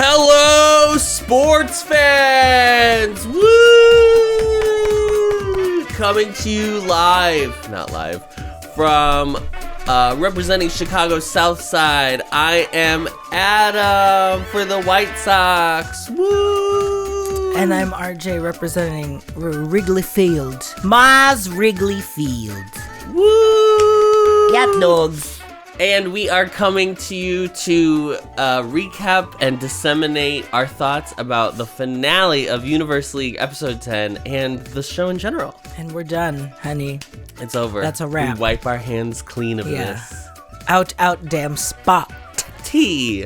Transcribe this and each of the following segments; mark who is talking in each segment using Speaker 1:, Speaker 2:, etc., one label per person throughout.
Speaker 1: Hello, sports fans! Woo! Coming to you not live, from representing Chicago's South Side. I am Adam for the White Sox. Woo!
Speaker 2: And I'm RJ representing Wrigley Field. Maz Wrigley Field.
Speaker 1: Woo!
Speaker 2: Yeah, dogs.
Speaker 1: And we are coming to you to recap and disseminate our thoughts about the finale of Universe League Episode 10 and the show in general.
Speaker 2: And we're done, honey.
Speaker 1: It's over.
Speaker 2: That's a wrap.
Speaker 1: We wipe our hands clean of this.
Speaker 2: Out, damn spot.
Speaker 1: T.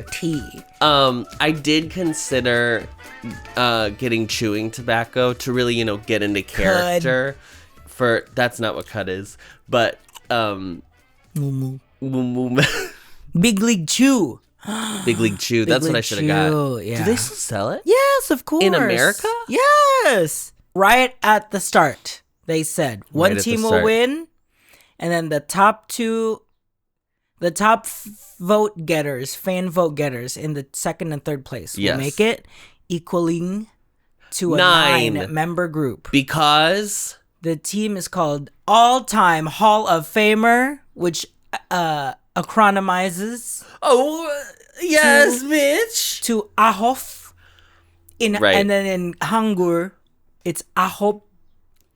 Speaker 1: I did consider getting chewing tobacco to really, get into character. That's not what cut is, but
Speaker 2: Moo. Big League Chew.
Speaker 1: Big League Chew. That's what I should have got.
Speaker 2: Yeah.
Speaker 1: Do they still sell it?
Speaker 2: Yes, of course.
Speaker 1: In America?
Speaker 2: Yes. Right at the start, they said one team will win, and then the top fan vote getters in the second and third place will make it, equaling to a 9-member group.
Speaker 1: Because
Speaker 2: the team is called All-Time Hall of Famer, which acronymizes.
Speaker 1: Oh, yes, bitch.
Speaker 2: To AHOF. And then in Hangul, it's AHOF,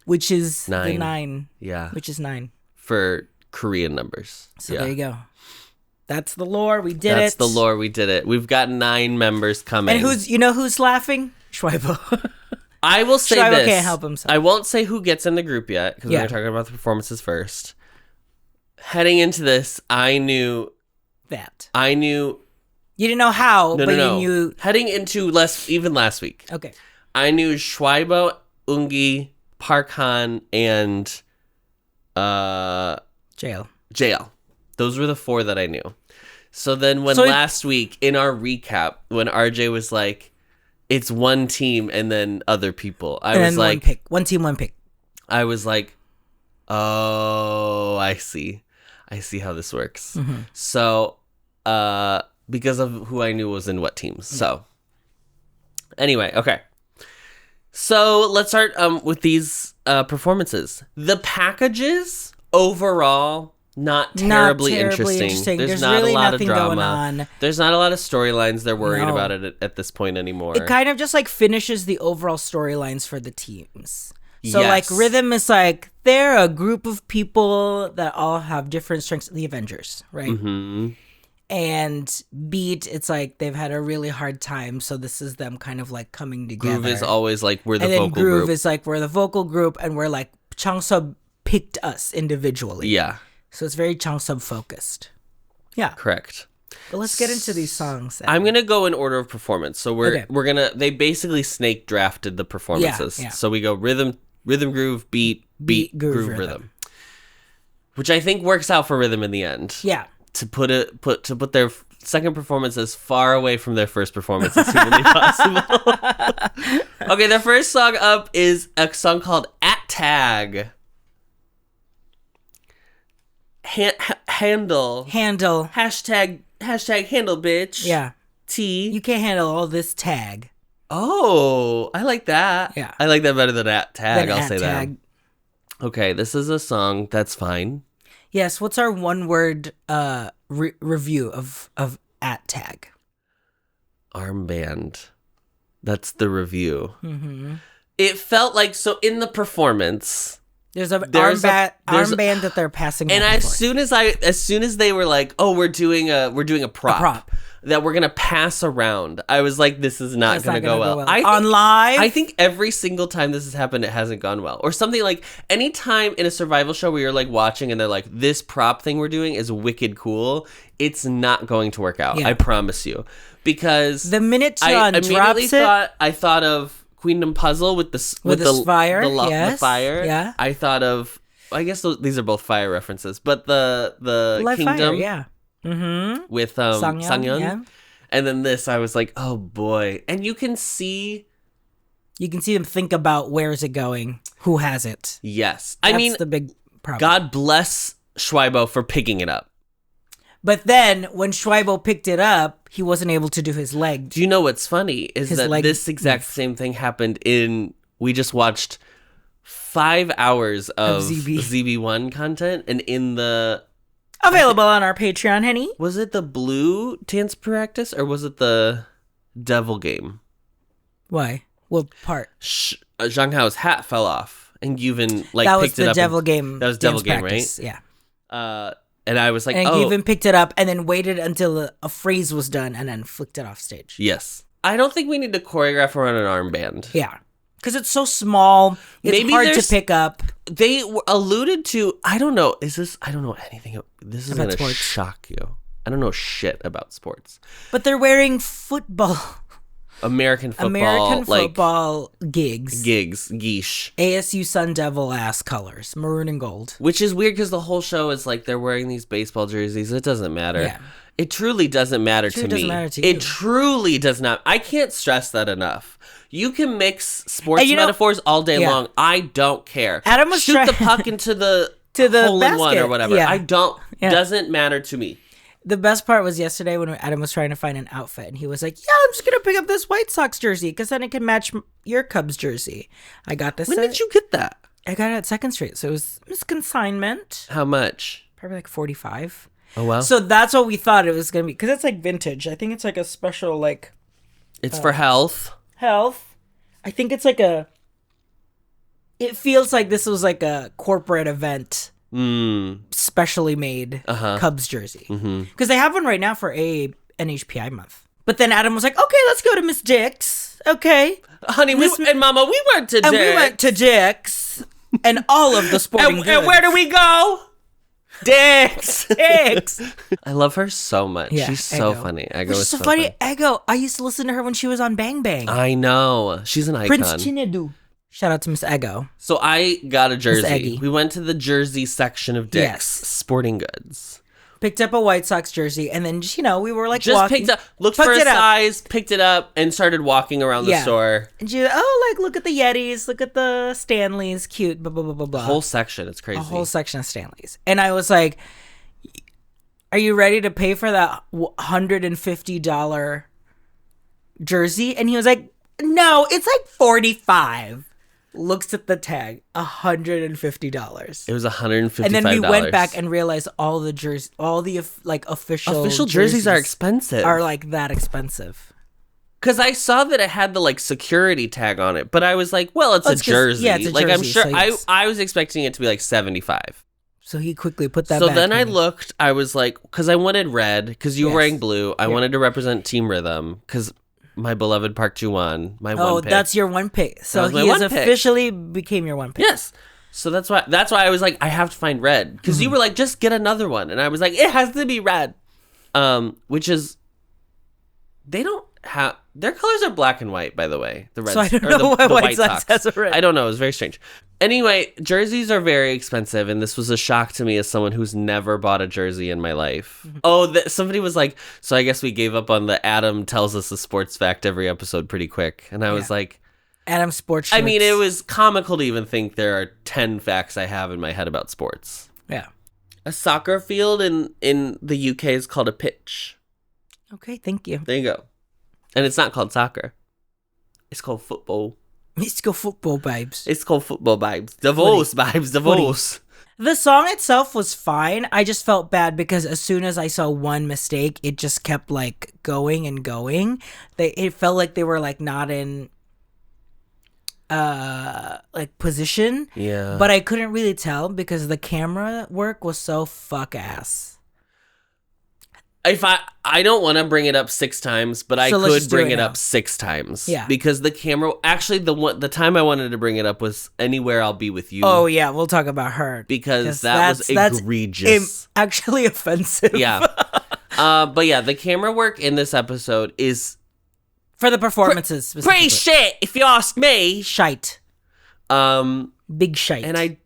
Speaker 2: which is
Speaker 1: 9.
Speaker 2: the 9.
Speaker 1: Yeah.
Speaker 2: Which is 9.
Speaker 1: For Korean numbers.
Speaker 2: So there you go. That's the lore. We did it.
Speaker 1: That's the lore. We did it. We've got 9 members coming.
Speaker 2: And who's laughing? Shuaibo.
Speaker 1: I will say
Speaker 2: Shuaibo
Speaker 1: this.
Speaker 2: Can't help himself.
Speaker 1: I won't say who gets in the group yet, because we're talking about the performances first. Heading into this, I knew
Speaker 2: that.
Speaker 1: You
Speaker 2: didn't know how, you knew.
Speaker 1: Heading into last week.
Speaker 2: Okay.
Speaker 1: I knew Shuaibo, woongki, Park Han, and Jail. Those were the 4 that I knew. So then last week in our recap, when RJ was like, it's one team and then other people, I was like,
Speaker 2: one pick. One team, one pick.
Speaker 1: I was like, oh, I see how this works. Mm-hmm. So, because of who I knew was in what teams. So, anyway, okay. So let's start with these performances. The packages overall, not terribly interesting. There's not
Speaker 2: really
Speaker 1: a lot of
Speaker 2: nothing
Speaker 1: drama.
Speaker 2: Going on.
Speaker 1: There's not a lot of storylines they're worried about it at this point anymore.
Speaker 2: It kind of just finishes the overall storylines for the teams. So Rhythm is they're a group of people that all have different strengths. The Avengers, right? Mm-hmm. And Beat, it's they've had a really hard time, so this is them kind of coming together.
Speaker 1: Groove is always we're the vocal group.
Speaker 2: And then Groove is we're the vocal group, and we're Changsub picked us individually.
Speaker 1: Yeah.
Speaker 2: So it's very Changsub focused. Yeah.
Speaker 1: Correct.
Speaker 2: But let's get into these songs.
Speaker 1: I'm gonna go in order of performance. So we're gonna. They basically snake drafted the performances. Yeah. So we go rhythm, groove, beat, groove, rhythm. Which I think works out for Rhythm in the end.
Speaker 2: Yeah.
Speaker 1: To put their second performance as far away from their first performance as humanly possible. Okay, their first song up is a song called At Tag. Handle. Hashtag handle, bitch.
Speaker 2: Yeah.
Speaker 1: T.
Speaker 2: You can't handle all this tag.
Speaker 1: Oh, I like that.
Speaker 2: Yeah.
Speaker 1: I like that better than At Tag. I'll say
Speaker 2: tag.
Speaker 1: that. Okay, this is a song that's fine.
Speaker 2: Yes, what's our one-word review of At Tag?
Speaker 1: Armband. That's the review.
Speaker 2: Mm-hmm.
Speaker 1: It felt so in the performance.
Speaker 2: There's an armband that they're passing.
Speaker 1: And as soon as they were we're doing a prop that we're gonna pass around, I was like, this is not gonna go well.
Speaker 2: On live,
Speaker 1: I think every single time this has happened, it hasn't gone well. Or something any time in a survival show where you're watching and they're this prop thing we're doing is wicked cool, it's not going to work out. Yeah. I promise you, because
Speaker 2: the minute John drops it,
Speaker 1: I thought of Queendom Puzzle with the
Speaker 2: fire.
Speaker 1: The fire.
Speaker 2: Yeah.
Speaker 1: I thought of. I guess these are both fire references, but the Kingdom.
Speaker 2: Fire, yeah. Mm-hmm.
Speaker 1: With Sangyeon.
Speaker 2: Yeah.
Speaker 1: And then this, I was like, oh boy. And you can see
Speaker 2: them think about where is it going, who has it.
Speaker 1: Yes,
Speaker 2: That's the big problem.
Speaker 1: God bless Shuaibo for picking it up.
Speaker 2: But then when Shuaibo picked it up, he wasn't able to do his leg.
Speaker 1: Do you know what's funny is that this exact same thing happened we just watched 5 hours of ZB1 content, and in the...
Speaker 2: Available on our Patreon, honey.
Speaker 1: Was it the blue dance practice, or was it the devil game?
Speaker 2: Why? What part?
Speaker 1: Zhang Hao's hat fell off, and Yuvin picked it up.
Speaker 2: That was the devil game.
Speaker 1: That was devil game,
Speaker 2: practice.
Speaker 1: right? Yeah. And I was like,
Speaker 2: and Yuvin picked it up and then waited until a phrase was done and then flicked it off stage.
Speaker 1: Yes. I don't think we need to choreograph around an armband.
Speaker 2: Yeah. Because it's so small. It's hard to pick up.
Speaker 1: They alluded to, I don't know anything. This is going to shock you. I don't know shit about sports.
Speaker 2: But they're wearing football.
Speaker 1: American football
Speaker 2: gigs.
Speaker 1: Geesh.
Speaker 2: ASU Sun Devil ass colors, maroon and gold.
Speaker 1: Which is weird because the whole show is like they're wearing these baseball jerseys. It doesn't matter. Yeah. It truly doesn't matter to me. It truly does not. I can't stress that enough. You can mix sports metaphors all day long. I don't care.
Speaker 2: Adam was
Speaker 1: Shoot the puck into the hole in one or whatever.
Speaker 2: Yeah.
Speaker 1: I don't. Doesn't matter to me.
Speaker 2: The best part was yesterday when Adam was trying to find an outfit, and he was like, "Yeah, I'm just gonna pick up this White Sox jersey because then it can match your Cubs jersey." I got this.
Speaker 1: When did you get that?
Speaker 2: I got it at 2nd Street, so it was consignment.
Speaker 1: How much?
Speaker 2: Probably like $45.
Speaker 1: Oh wow!
Speaker 2: So that's what we thought it was gonna be because it's like vintage. I think it's like a special like.
Speaker 1: It's for health.
Speaker 2: I think it's like a. It feels like this was like a corporate event. Specially made Cubs jersey because they have one right now for NHPI month. But then Adam was like, "Okay, let's go to Miss Dick's." Okay,
Speaker 1: honey, and Mama, we went to Dick's.
Speaker 2: We went to Dick's and all of the sporting goods.
Speaker 1: And where do we go? Dick's. I love her so much. Yeah, she's so funny. Ego is so funny.
Speaker 2: Ego. I used to listen to her when she was on Bang Bang.
Speaker 1: I know. She's an icon.
Speaker 2: Prince Chinedu. Shout out to Miss Ego.
Speaker 1: So I got a jersey. We went to the jersey section of Dick's Sporting Goods.
Speaker 2: Picked up a White Sox jersey, and then we were like
Speaker 1: just
Speaker 2: walking.
Speaker 1: Looked for a size, picked it up, and started walking around the store.
Speaker 2: And look at the Yetis, look at the Stanleys, cute, blah blah blah blah blah.
Speaker 1: The whole section, it's crazy.
Speaker 2: A whole section of Stanleys, and I was like, "Are you ready to pay for that $150 jersey?" And he was like, "No, it's like $45." Looks at the tag, $150.
Speaker 1: It was $155.
Speaker 2: And then we went back and realized all the jerseys, all the official
Speaker 1: jerseys are expensive.
Speaker 2: Are like that expensive.
Speaker 1: Because I saw that it had the security tag on it, but I was like, well, it's a jersey.
Speaker 2: Yeah, it's a jersey.
Speaker 1: I'm sure I was expecting it to be like $75.
Speaker 2: So he quickly put that back.
Speaker 1: So then I looked, I was like, because I wanted red, because you were wearing blue. I wanted to represent Team Rhythm, because my beloved Park Ji-won, my one pick. Oh,
Speaker 2: that's your one pick. So he has officially became your one pick.
Speaker 1: Yes. So that's why I was like, I have to find red. Because you were like, just get another one. And I was like, it has to be red. Which is, they don't have, their colors are black and white, by the way. The Reds,
Speaker 2: so I don't know why White Sox has a red.
Speaker 1: I don't know. It was very strange. Anyway, jerseys are very expensive, and this was a shock to me as someone who's never bought a jersey in my life. Somebody was like, so I guess we gave up on the Adam tells us a sports fact every episode pretty quick. And I was like...
Speaker 2: Adam sports
Speaker 1: shirts. I mean, it was comical to even think there are 10 facts I have in my head about sports.
Speaker 2: Yeah.
Speaker 1: A soccer field in the UK is called a pitch.
Speaker 2: Okay, thank you.
Speaker 1: There you go. And it's not called soccer. It's called football.
Speaker 2: It's called football, babes.
Speaker 1: It's called football, babes. Divorce, babes, divorce.
Speaker 2: The song itself was fine. I just felt bad because as soon as I saw one mistake, it just kept going and going. It felt like they were not in position.
Speaker 1: Yeah.
Speaker 2: But I couldn't really tell because the camera work was so fuck ass.
Speaker 1: If I don't want to bring it up 6 times, but I could bring it up 6 times.
Speaker 2: Yeah.
Speaker 1: Because the camera, actually the time I wanted to bring it up was Anywhere I'll Be With You.
Speaker 2: Oh yeah, we'll talk about her.
Speaker 1: Because that was egregious.
Speaker 2: Actually offensive.
Speaker 1: Yeah. But yeah, the camera work in this episode is...
Speaker 2: For the performances specifically.
Speaker 1: Pretty shit, if you ask me.
Speaker 2: Shite. Big shite.
Speaker 1: And I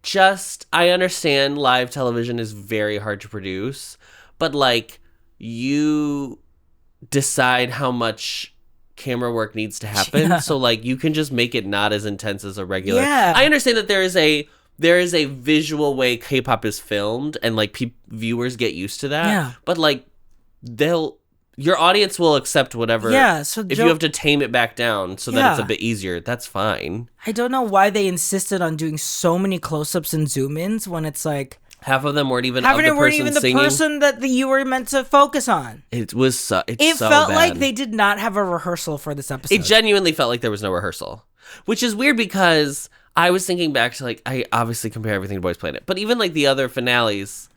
Speaker 1: understand live television is very hard to produce, but you decide how much camera work needs to happen. Yeah. So you can just make it not as intense as a regular.
Speaker 2: Yeah.
Speaker 1: I understand that there there is a visual way K-pop is filmed, and like viewers get used to that.
Speaker 2: Yeah.
Speaker 1: But like your audience will accept whatever.
Speaker 2: Yeah. So
Speaker 1: if you have to tame it back down so that it's a bit easier, that's fine.
Speaker 2: I don't know why they insisted on doing so many close-ups and zoom-ins when it's like
Speaker 1: half of them weren't even
Speaker 2: the person that you were meant to focus on.
Speaker 1: It was
Speaker 2: it
Speaker 1: so
Speaker 2: felt
Speaker 1: bad.
Speaker 2: like they did not have a rehearsal for this episode.
Speaker 1: It genuinely felt like there was no rehearsal, which is weird because I was thinking back to like, I obviously compare everything to Boys Planet, but even like the other finales,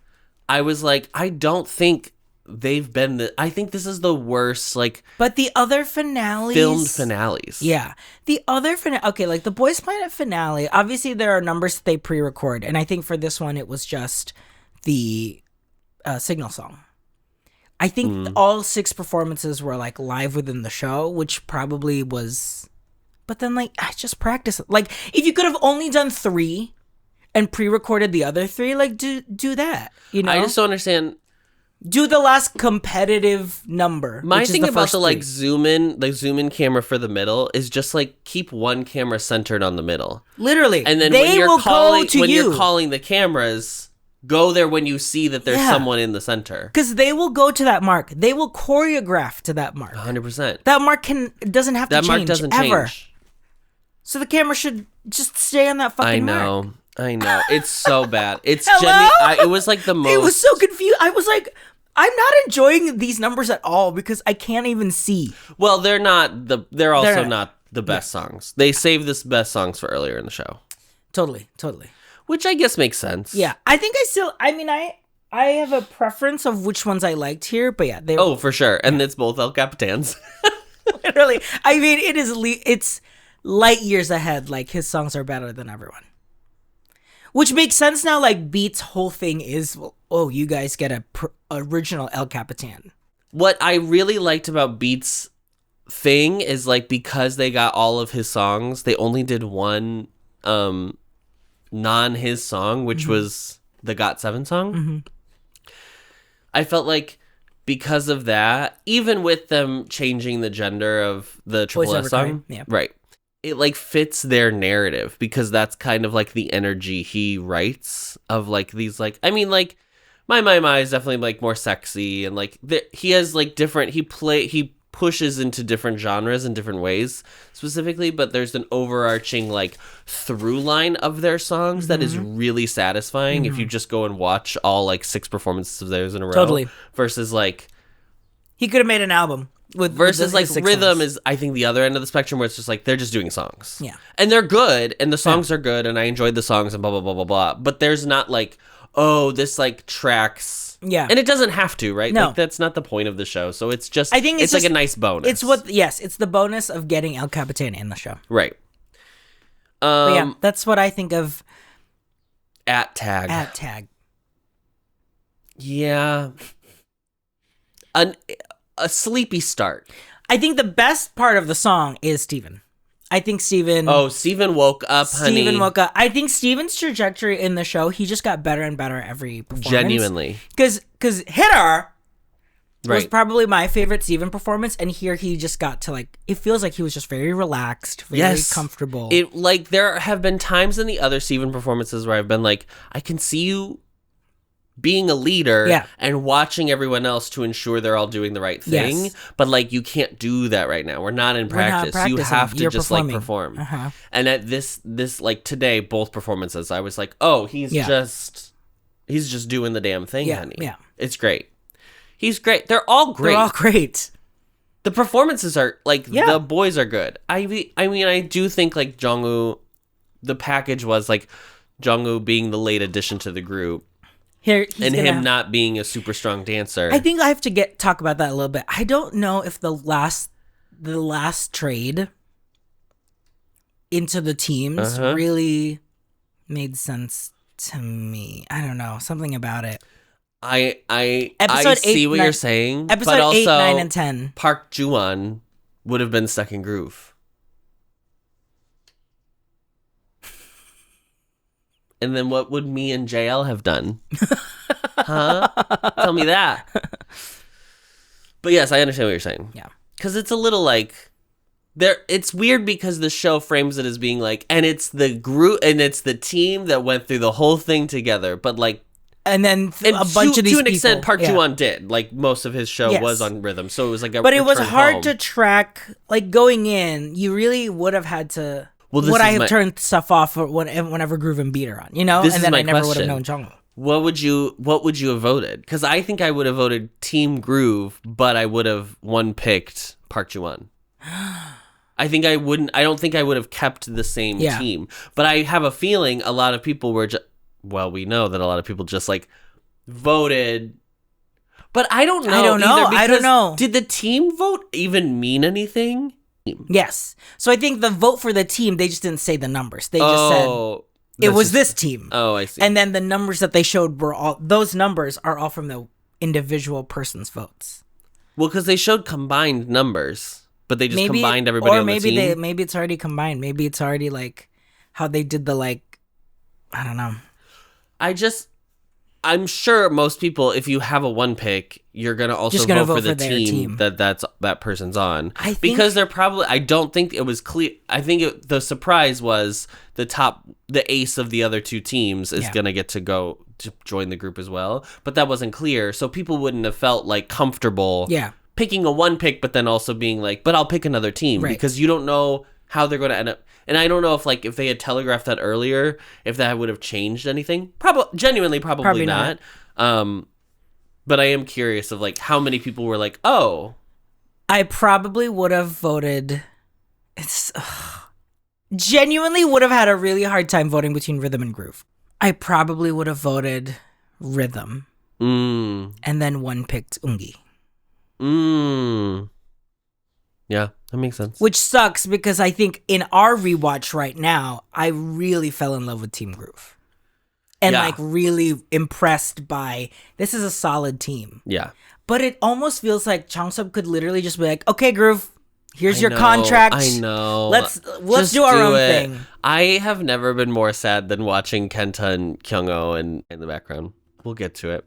Speaker 1: I was like, I don't think they've been I think this is the worst like
Speaker 2: but the other finales
Speaker 1: filmed finales.
Speaker 2: Yeah, the other okay, like the Boys Planet finale, obviously there are numbers that they pre-record, and I think for this one it was just the Signal song. I think all 6 performances were like live within the show, which probably was, but then like I just practice it. Like if you could have only done 3 and pre-recorded the other 3, like do that, you know?
Speaker 1: I just don't understand.
Speaker 2: Do the last competitive number.
Speaker 1: My thing about the zoom in camera for the middle is just like keep one camera centered on the middle.
Speaker 2: Literally.
Speaker 1: And then when you're calling the cameras, go there when you see that there's someone in the center.
Speaker 2: Because they will go to that mark. They will choreograph to that mark.
Speaker 1: 100%.
Speaker 2: That mark doesn't have to change. That mark doesn't ever change. So the camera should just stay on that fucking mark.
Speaker 1: I know. It's so bad. It's it was like the most.
Speaker 2: It was so confused. I was like, I'm not enjoying these numbers at all because I can't even see.
Speaker 1: Well, they're not they're also not the best songs. They saved the best songs for earlier in the show.
Speaker 2: Totally.
Speaker 1: Which I guess makes sense.
Speaker 2: Yeah. I think I have a preference of which ones I liked here, but yeah.
Speaker 1: Oh, for sure. And it's both El Capitans.
Speaker 2: Literally. I mean, it's light years ahead. Like, his songs are better than everyone. Which makes sense now, like, Beats' whole thing is, well, you guys get a original El Capitan.
Speaker 1: What I really liked about Beats' thing is, like, because they got all of his songs, they only did one non-his song, which was the GOT7 song. Mm-hmm. I felt like because of that, even with them changing the gender of the Triple S song, right, it like fits their narrative because that's kind of like the energy he writes of like these like, I mean, like my is definitely like more sexy and like he has like different, he pushes into different genres in different ways specifically, but there's an overarching like through line of their songs that is really satisfying if you just go and watch all like 6 performances of theirs in a row.
Speaker 2: Totally.
Speaker 1: Versus like
Speaker 2: he could have made an album
Speaker 1: versus like Rhythm songs. Is I think the other end of the spectrum where it's just like they're just doing songs.
Speaker 2: Yeah. And
Speaker 1: they're good and the songs are good and I enjoyed the songs and blah blah blah blah blah. But there's not like, oh, this like tracks.
Speaker 2: Yeah.
Speaker 1: And it doesn't have to, right?
Speaker 2: No.
Speaker 1: Like, that's not the point of the show. So it's just,
Speaker 2: I think it's
Speaker 1: like a nice bonus.
Speaker 2: It's the bonus of getting El Capitan in the show.
Speaker 1: Right.
Speaker 2: But yeah, that's what I think of.
Speaker 1: At tag. Yeah. A sleepy start.
Speaker 2: I think the best part of the song is Steven. I think Steven...
Speaker 1: Oh, Steven woke up, honey.
Speaker 2: Steven woke up. I think Steven's trajectory in the show, he just got better and better every performance.
Speaker 1: Genuinely.
Speaker 2: Because Hitter was probably my favorite Steven performance, and here he just got to like... It feels like he was just very relaxed, very comfortable.
Speaker 1: It like there have been times in the other Steven performances where I've been like, I can see you being a leader and watching everyone else to ensure they're all doing the right thing. Yes. But like, you can't do that right now. We're not in practice. You have to just like perform. Uh-huh. And at this like today, both performances, I was like, oh, he's just doing the damn thing, honey. Yeah. It's great. He's great. They're all great. The performances are like, the boys are good. I mean, I do think like Jungwoo, the package was like Jungwoo being the late addition to the group. Him not being a super strong dancer.
Speaker 2: I think I have to talk about that a little bit. I don't know if the last trade into the teams really made sense to me. I don't know, something about it.
Speaker 1: I see what you're saying.
Speaker 2: Episode
Speaker 1: but also,
Speaker 2: 8, 9, and 10.
Speaker 1: Park Ju-won would have been stuck in groove. And then what would me and JL have done? Huh? Tell me that. But yes, I understand what you're saying.
Speaker 2: Yeah.
Speaker 1: Because it's a little like, it's weird because the show frames it as being like, and it's the group and it's the team that went through the whole thing together, but like,
Speaker 2: and then a bunch of these
Speaker 1: to an
Speaker 2: people,
Speaker 1: extent, Park Ji-won did. Like, most of his show was on rhythm, so it was like a
Speaker 2: But it was hard
Speaker 1: home.
Speaker 2: to track. Like, going in, you really would have had to... would I have turned stuff off whenever Groove and Beat are on, you know?
Speaker 1: This
Speaker 2: and
Speaker 1: is
Speaker 2: then
Speaker 1: my
Speaker 2: I never would
Speaker 1: question.
Speaker 2: have known Jungkook.
Speaker 1: What would you have voted? Because I think I would have voted Team Groove, but I would have one-picked Park Ji-won. I don't think I would have kept the same team. But I have a feeling a lot of people were we know that a lot of people just like voted. But I don't know. I don't know. Did the team vote even mean anything?
Speaker 2: Yes. So I think the vote for the team, they just didn't say the numbers. They just said it was this team.
Speaker 1: Oh, I see.
Speaker 2: And then the numbers that they showed those numbers are all from the individual person's votes.
Speaker 1: Well, because they showed combined numbers, but they just combined everybody on the team.
Speaker 2: Maybe it's already combined. Maybe it's already like how they did the like, I don't know.
Speaker 1: I'm sure most people, if you have a one pick, you're gonna also vote for the team that person's on. Because they're probably. I don't think it was clear. I think the surprise was the ace of the other two teams is gonna get to go to join the group as well. But that wasn't clear, so people wouldn't have felt like comfortable. Picking a one pick, but then also being like, but I'll pick another team because you don't know how they're gonna end up. And I don't know if they had telegraphed that earlier, if that would have changed anything. Probably not. But I am curious of like how many people were like, oh.
Speaker 2: I probably would have voted. Genuinely would have had a really hard time voting between Rhythm and Groove. I probably would have voted Rhythm. And then one picked woongki.
Speaker 1: Yeah, that makes sense.
Speaker 2: Which sucks because I think in our rewatch right now, I really fell in love with Team Groove. And like really impressed by, this is a solid team.
Speaker 1: Yeah.
Speaker 2: But it almost feels like Changsub could literally just be like, okay, Groove, here's your contract.
Speaker 1: I know.
Speaker 2: Let's do our own thing.
Speaker 1: I have never been more sad than watching Kenta and Kyung-oh in the background. We'll get to it.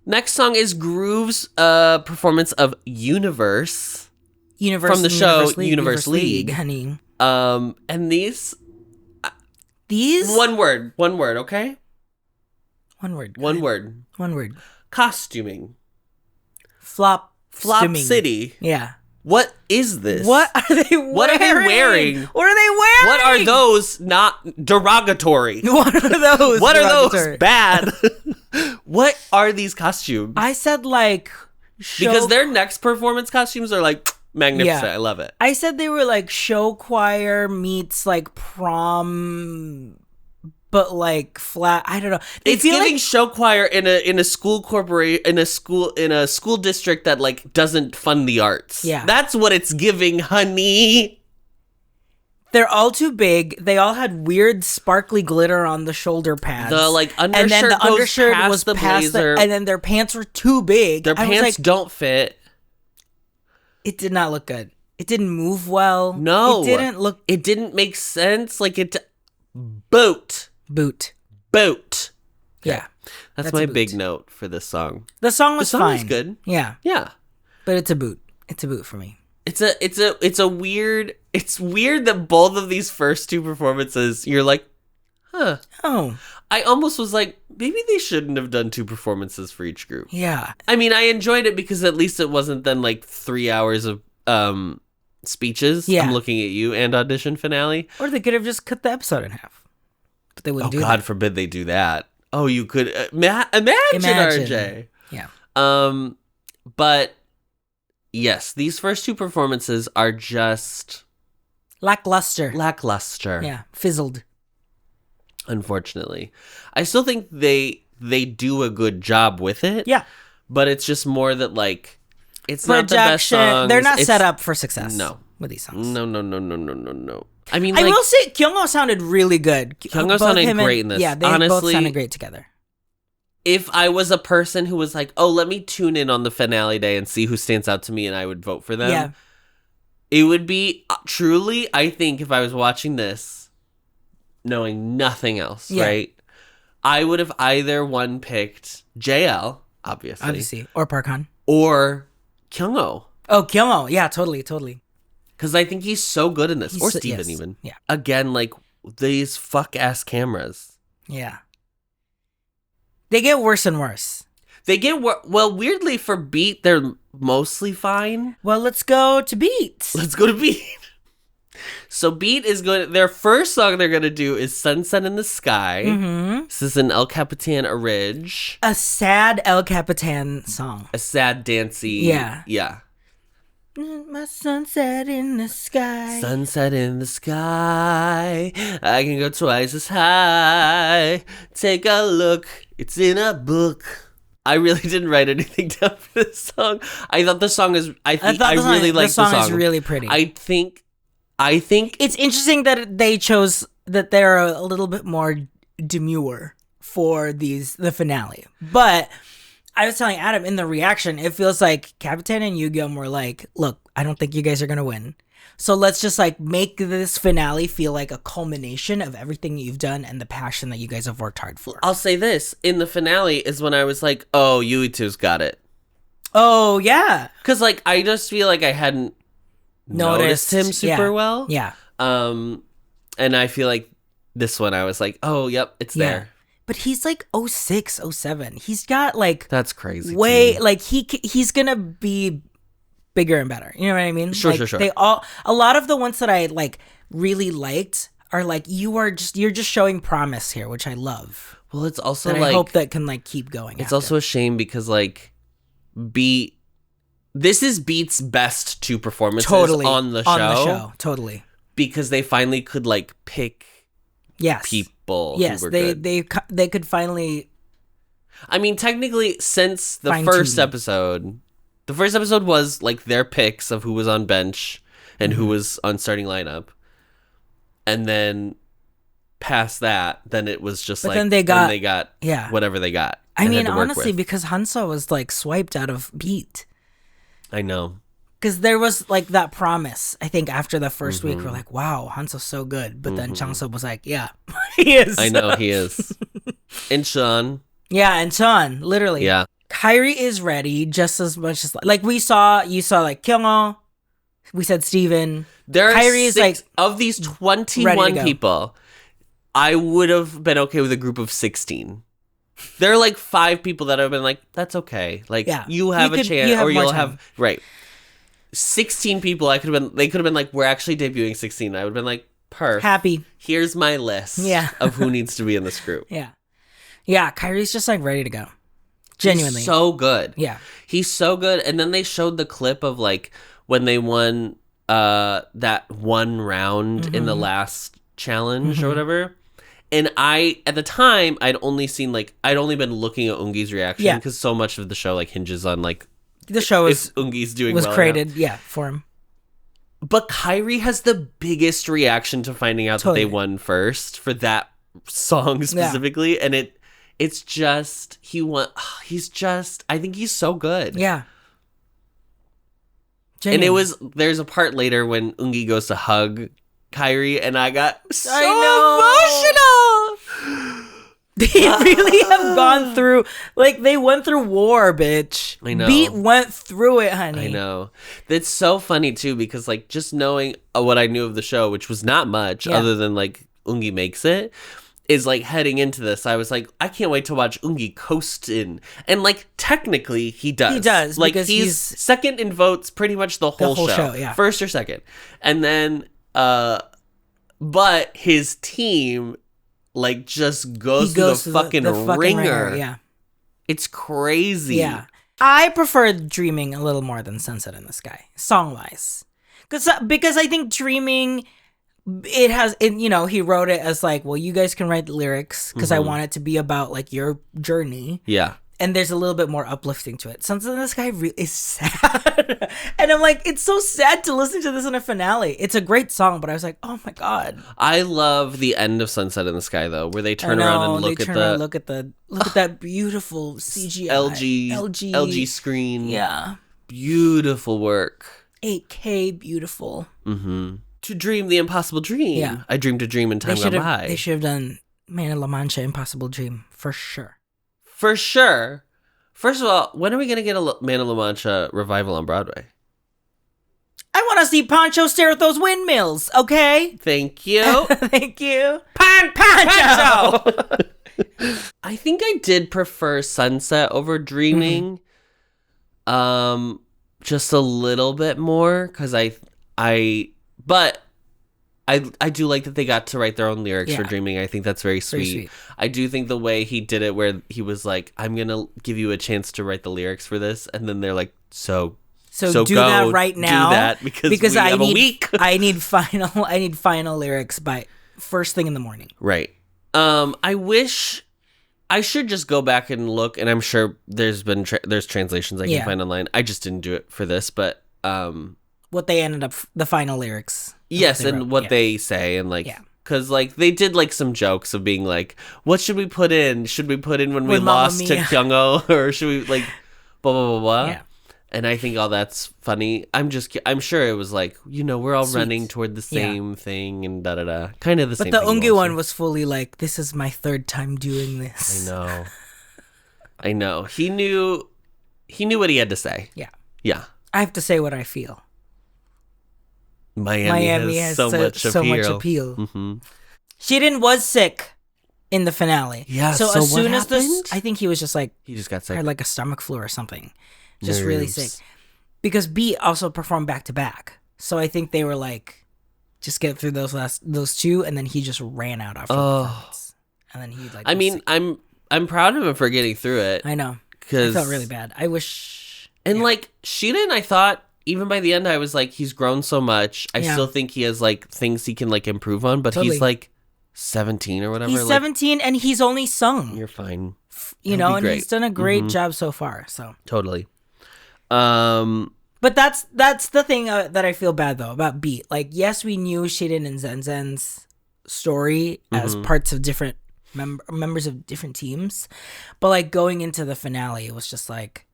Speaker 1: Next song is Groove's performance of Universe. From the show Universe League,
Speaker 2: honey.
Speaker 1: And these one word, okay?
Speaker 2: One word.
Speaker 1: Costuming.
Speaker 2: Flop
Speaker 1: City.
Speaker 2: Yeah.
Speaker 1: What is this?
Speaker 2: What are they wearing?
Speaker 1: What are they wearing? What are those not derogatory?
Speaker 2: What are those?
Speaker 1: What are those bad? What are these costumes?
Speaker 2: I said like
Speaker 1: because their next performance costumes are like magnificent. I love it.
Speaker 2: I said they were like show choir meets like prom, but like flat. I don't know.
Speaker 1: It's giving like show choir in a school corporation in a school district that like doesn't fund the arts.
Speaker 2: Yeah,
Speaker 1: that's what it's giving, honey.
Speaker 2: They're all too big. They all had weird sparkly glitter on the shoulder pads.
Speaker 1: The like undershirt,
Speaker 2: and then the undershirt was
Speaker 1: the
Speaker 2: past
Speaker 1: blazer.
Speaker 2: and then their pants were too big.
Speaker 1: Their pants don't fit.
Speaker 2: It did not look good. It didn't move well.
Speaker 1: No.
Speaker 2: It
Speaker 1: didn't make sense. Like boot.
Speaker 2: Yeah.
Speaker 1: That's my big note for this song.
Speaker 2: The song was fine.
Speaker 1: Was good.
Speaker 2: Yeah.
Speaker 1: Yeah.
Speaker 2: But it's a boot. It's a boot for me.
Speaker 1: It's weird that both of these first two performances you're like, huh.
Speaker 2: Oh.
Speaker 1: I almost was like, maybe they shouldn't have done two performances for each group.
Speaker 2: Yeah.
Speaker 1: I mean, I enjoyed it because at least it wasn't then like 3 hours of speeches.
Speaker 2: Yeah.
Speaker 1: I'm looking at you and audition finale.
Speaker 2: Or they could have just cut the episode in half. But they wouldn't do that.
Speaker 1: God forbid they do that. Oh, you could imagine RJ.
Speaker 2: Yeah.
Speaker 1: But yes, these first two performances are just
Speaker 2: lackluster.
Speaker 1: Yeah.
Speaker 2: Fizzled.
Speaker 1: Unfortunately. I still think they do a good job with it.
Speaker 2: Yeah.
Speaker 1: But it's just more that like it's not the best songs.
Speaker 2: They're not set up for success.
Speaker 1: No.
Speaker 2: With these songs.
Speaker 1: No. I mean,
Speaker 2: I will say Kyung-oh sounded really good.
Speaker 1: Kyung-oh sounded great in this.
Speaker 2: Yeah, they
Speaker 1: honestly,
Speaker 2: both sounded great together.
Speaker 1: If I was a person who was like, oh, let me tune in on the finale day and see who stands out to me and I would vote for them. It would be truly, I think, if I was watching this, knowing nothing else, right? I would have either one picked JL, obviously.
Speaker 2: Or Park Han.
Speaker 1: Or Kyung-oh.
Speaker 2: Oh, Kyung-oh. Yeah, totally.
Speaker 1: Because I think he's so good in this. Or Steven,
Speaker 2: yes.
Speaker 1: even.
Speaker 2: Yeah.
Speaker 1: Again, like, these fuck-ass cameras.
Speaker 2: Yeah. They get worse and worse.
Speaker 1: They get well, weirdly, for Beat, they're mostly fine.
Speaker 2: Well, let's go to Beat.
Speaker 1: Let's go to Beat. So Beat is going. Their first song they're going to do is "Sunset in the Sky." Mm-hmm. This is an El Capitan Orig.
Speaker 2: A sad El Capitan song.
Speaker 1: A sad, dancey. Yeah.
Speaker 2: My sunset in the sky.
Speaker 1: Sunset in the sky. I can go twice as high. Take a look. It's in a book. I really didn't write anything down for this song. I thought the song is. I really like the song.
Speaker 2: The song is really pretty.
Speaker 1: I think
Speaker 2: it's interesting that they chose that they're a little bit more demure for the finale. But I was telling Adam in the reaction, it feels like Capitan and Yu-Gi-Oh were like, look, I don't think you guys are going to win. So let's just like make this finale feel like a culmination of everything you've done and the passion that you guys have worked hard for.
Speaker 1: I'll say this. In the finale is when I was like, oh, Yuitu's got it.
Speaker 2: Oh, yeah.
Speaker 1: Because like, I just feel like I hadn't noticed him super well.
Speaker 2: Yeah.
Speaker 1: And I feel like this one I was like, oh, yep, it's there.
Speaker 2: But he's like 06, 07. He's got like
Speaker 1: that's crazy.
Speaker 2: Like he's gonna be bigger and better. You know what I mean?
Speaker 1: Sure,
Speaker 2: like,
Speaker 1: sure.
Speaker 2: A lot of the ones that I like really liked are like you're just showing promise here, which I love.
Speaker 1: Well, it's also
Speaker 2: and
Speaker 1: like
Speaker 2: I hope that can like keep going.
Speaker 1: It's also a shame because like Beat. This is Beat's best two performances on the show.
Speaker 2: Totally.
Speaker 1: Because they finally could like pick people.
Speaker 2: Yes,
Speaker 1: who were
Speaker 2: they
Speaker 1: good.
Speaker 2: they could finally.
Speaker 1: I mean, technically, since the first episode was like their picks of who was on bench and who was on starting lineup, and then past that, then it was just then they got whatever they got.
Speaker 2: I mean, honestly, because Hansa was like swiped out of Beat.
Speaker 1: I know.
Speaker 2: Because there was like that promise, I think, after the first week, we're like, wow, Hanso's so good. But then Changso was like, yeah, he is.
Speaker 1: I know, he is. And Sean.
Speaker 2: Yeah, and Sean, literally.
Speaker 1: Yeah.
Speaker 2: Kairi is ready just as much as, like, you saw like Kyungo, we said Steven.
Speaker 1: There are Kairi is like, of these 21 people, I would have been okay with a group of 16. There are like 5 people that have been like, that's okay. Like, you have a chance, or you'll have, right. 16 people, they could have been like, we're actually debuting 16. I would have been like, perfect.
Speaker 2: Happy.
Speaker 1: Here's my list of who needs to be in this group.
Speaker 2: Yeah. Yeah, Kairi's just like ready to go. Genuinely.
Speaker 1: He's so good.
Speaker 2: Yeah.
Speaker 1: He's so good. And then they showed the clip of like when they won that one round in the last challenge or whatever. And at the time, I'd only been looking at Ungi's reaction because so much of the show like hinges on like
Speaker 2: the show
Speaker 1: is Ungi's doing
Speaker 2: was
Speaker 1: well
Speaker 2: created for him.
Speaker 1: But Kairi has the biggest reaction to finding out that they won first for that song specifically, and it's just I think he's so good.
Speaker 2: Yeah.
Speaker 1: Genuine. And there's a part later when Ungi goes to hug Kairi, and I got so emotional. They
Speaker 2: really have gone through, like, they went through war, bitch.
Speaker 1: I know.
Speaker 2: Beat went through it, honey.
Speaker 1: I know. It's so funny, too, because, like, just knowing what I knew of the show, which was not much, other than, like, Ungi makes it, is, like, heading into this, I was like, I can't wait to watch Ungi coast in. And, like, technically, he does.
Speaker 2: He does.
Speaker 1: Like, he's second in votes pretty much the whole show. First or second. And then, but his team... like, just goes through the fucking ringer.
Speaker 2: Yeah.
Speaker 1: It's crazy.
Speaker 2: Yeah. I prefer Dreaming a little more than Sunset in the Sky, song-wise. Because I think Dreaming, he wrote it as like, well, you guys can write the lyrics, because I want it to be about, like, your journey.
Speaker 1: Yeah.
Speaker 2: And there's a little bit more uplifting to it. Sunset in the Sky is sad. And I'm like, it's so sad to listen to this in a finale. It's a great song, but I was like, oh my God.
Speaker 1: I love the end of Sunset in the Sky, though, where they turn around and look at
Speaker 2: that beautiful CGI.
Speaker 1: LG screen.
Speaker 2: Yeah.
Speaker 1: Beautiful work.
Speaker 2: 8K beautiful.
Speaker 1: Mm-hmm. To dream the impossible dream.
Speaker 2: Yeah.
Speaker 1: I dreamed a dream in time gone by.
Speaker 2: They should have done Man in La Mancha Impossible Dream, for sure.
Speaker 1: For sure. First of all, when are we going to get a Man in La Mancha revival on Broadway?
Speaker 2: I want to see Pancho stare at those windmills, okay?
Speaker 1: Thank you.
Speaker 2: Thank you.
Speaker 1: Pancho! I think I did prefer Sunset over Dreaming. Just a little bit more, because I do like that they got to write their own lyrics for Dreaming. I think that's very sweet. I do think the way he did it, where he was like, I'm going to give you a chance to write the lyrics for this. And then they're like, so
Speaker 2: do that right now.
Speaker 1: Do that because we have a week.
Speaker 2: I need final lyrics by first thing in the morning.
Speaker 1: Right. I wish I should just go back and look, and I'm sure there's translations I can find online. I just didn't do it for this, but
Speaker 2: what they ended up, the final lyrics.
Speaker 1: Yes, and what they say, and like, because like they did like some jokes of being like, what should we put in? Should we put in when we lost to Kyungho, or should we like blah blah blah blah? Yeah. And I think all that's funny. I'm sure it was like, we're all running toward the same thing and da da da, kind of the same.
Speaker 2: But the woongki one was fully like, this is my third time doing this.
Speaker 1: I know. He knew what he had to say. Yeah.
Speaker 2: I have to say what I feel.
Speaker 1: Miami has so much appeal. Mm-hmm.
Speaker 2: Shiden was sick in the finale.
Speaker 1: Yeah.
Speaker 2: So as soon as
Speaker 1: happened?
Speaker 2: I think he was just like,
Speaker 1: he just got sick.
Speaker 2: Had like a stomach flu or something. Just really sick. Because B also performed back to back. So I think they were like, just get through those two, and then he just ran out after the performance. And then he like.
Speaker 1: I mean, sick. I'm proud of him for getting through it.
Speaker 2: I know. I felt really bad. I wish.
Speaker 1: And like Shiden, I thought even by the end, I was like, he's grown so much. I still think he has like things he can like improve on, but he's like 17 or whatever.
Speaker 2: He's 17 and he's only sung.
Speaker 1: You're fine.
Speaker 2: And he's done a great job so far. So
Speaker 1: totally.
Speaker 2: But that's the thing that I feel bad though about Beat. Like, yes, we knew Shiden and Zenzen's story as parts of different members of different teams, but like going into the finale, it was just like,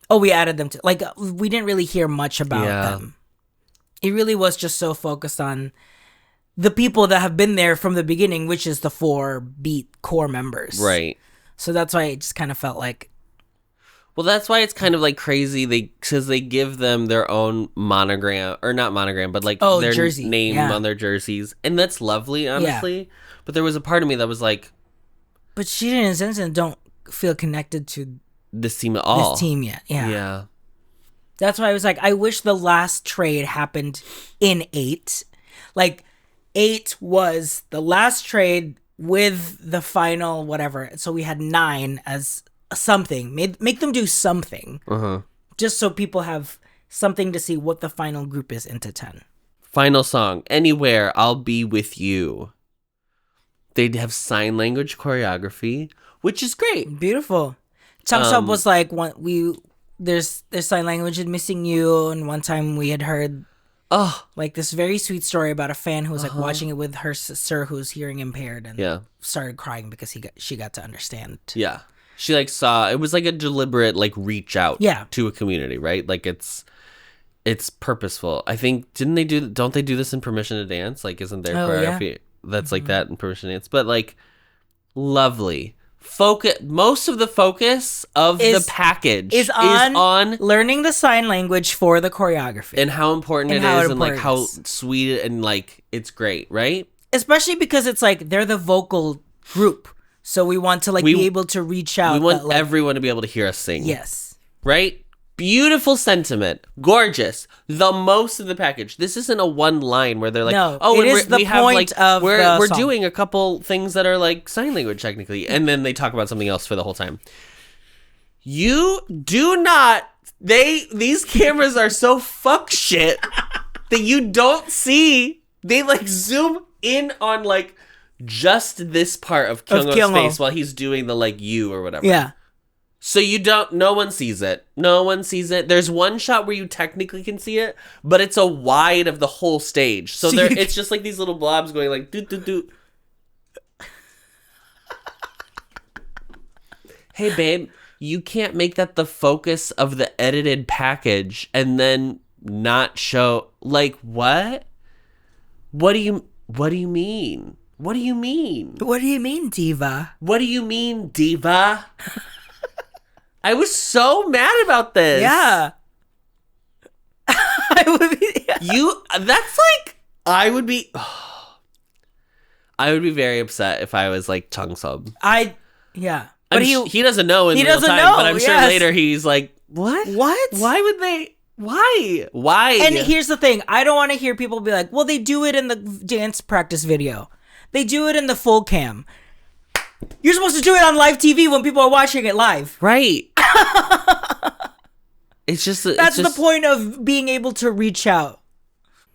Speaker 2: oh, we added them to, like, we didn't really hear much about them. It really was just so focused on the people that have been there from the beginning, which is the 4 Beat core members.
Speaker 1: Right.
Speaker 2: So that's why it just kind of felt like.
Speaker 1: Well, that's why it's kind of like crazy. Because they give them their own monogram, or not monogram, but like their
Speaker 2: jersey.
Speaker 1: name on their jerseys. And that's lovely, honestly. Yeah. But there was a part of me that was like.
Speaker 2: But Shiden and Zenzen don't feel connected to
Speaker 1: this team at all.
Speaker 2: This team yet. Yeah.
Speaker 1: Yeah.
Speaker 2: That's why I was like, I wish the last trade happened in 8. Like, 8 was the last trade with the final whatever. So we had 9 as something. Make them do something. Just so people have something to see what the final group is into 10.
Speaker 1: Final song. Anywhere, I'll Be With You. They'd have sign language choreography, which is great.
Speaker 2: Beautiful. Changsub was like, there's sign language in Missing You, and one time we had heard like this very sweet story about a fan who was like watching it with her sister who's hearing impaired and started crying because she got to understand.
Speaker 1: Yeah. She like saw, it was like a deliberate like reach out to a community, right? Like it's purposeful. I think, don't they do this in Permission to Dance? Like, isn't there choreography that's like that in Permission to Dance? But like, lovely. Most of the focus of the package is on
Speaker 2: learning the sign language for the choreography
Speaker 1: and how important it is and like how sweet and like it's great, right?
Speaker 2: Especially because it's like they're the vocal group, so we want to like be able to reach out.
Speaker 1: We want everyone to be able to hear us sing.
Speaker 2: Yes,
Speaker 1: right. Beautiful sentiment, gorgeous. The most of the package. This isn't a one line where they're like,
Speaker 2: it is the point of the
Speaker 1: we're
Speaker 2: song.
Speaker 1: doing a couple things that are like sign language technically, and then they talk about something else for the whole time. You do not. These cameras are so fuck shit that you don't see. They like zoom in on like just this part of Kyungho's face while he's doing the like you or whatever.
Speaker 2: Yeah.
Speaker 1: So no one sees it. No one sees it. There's one shot where you technically can see it, but it's a wide of the whole stage. So it's just like these little blobs going like doot doot doot. Hey babe, you can't make that the focus of the edited package and then not show like what? What do you mean? What do you mean?
Speaker 2: What do you mean, diva?
Speaker 1: What do you mean, diva? I was so mad about this.
Speaker 2: Yeah. I would be.
Speaker 1: That's like, I would be very upset if I was like Chung Sub.
Speaker 2: Yeah.
Speaker 1: But he doesn't know in real time, but I'm sure later he's like, what? Why would they? Why?
Speaker 2: And here's the thing. I don't want to hear people be like, well, they do it in the dance practice video. They do it in the full cam. You're supposed to do it on live TV when people are watching it live.
Speaker 1: Right. That's
Speaker 2: the point of being able to reach out.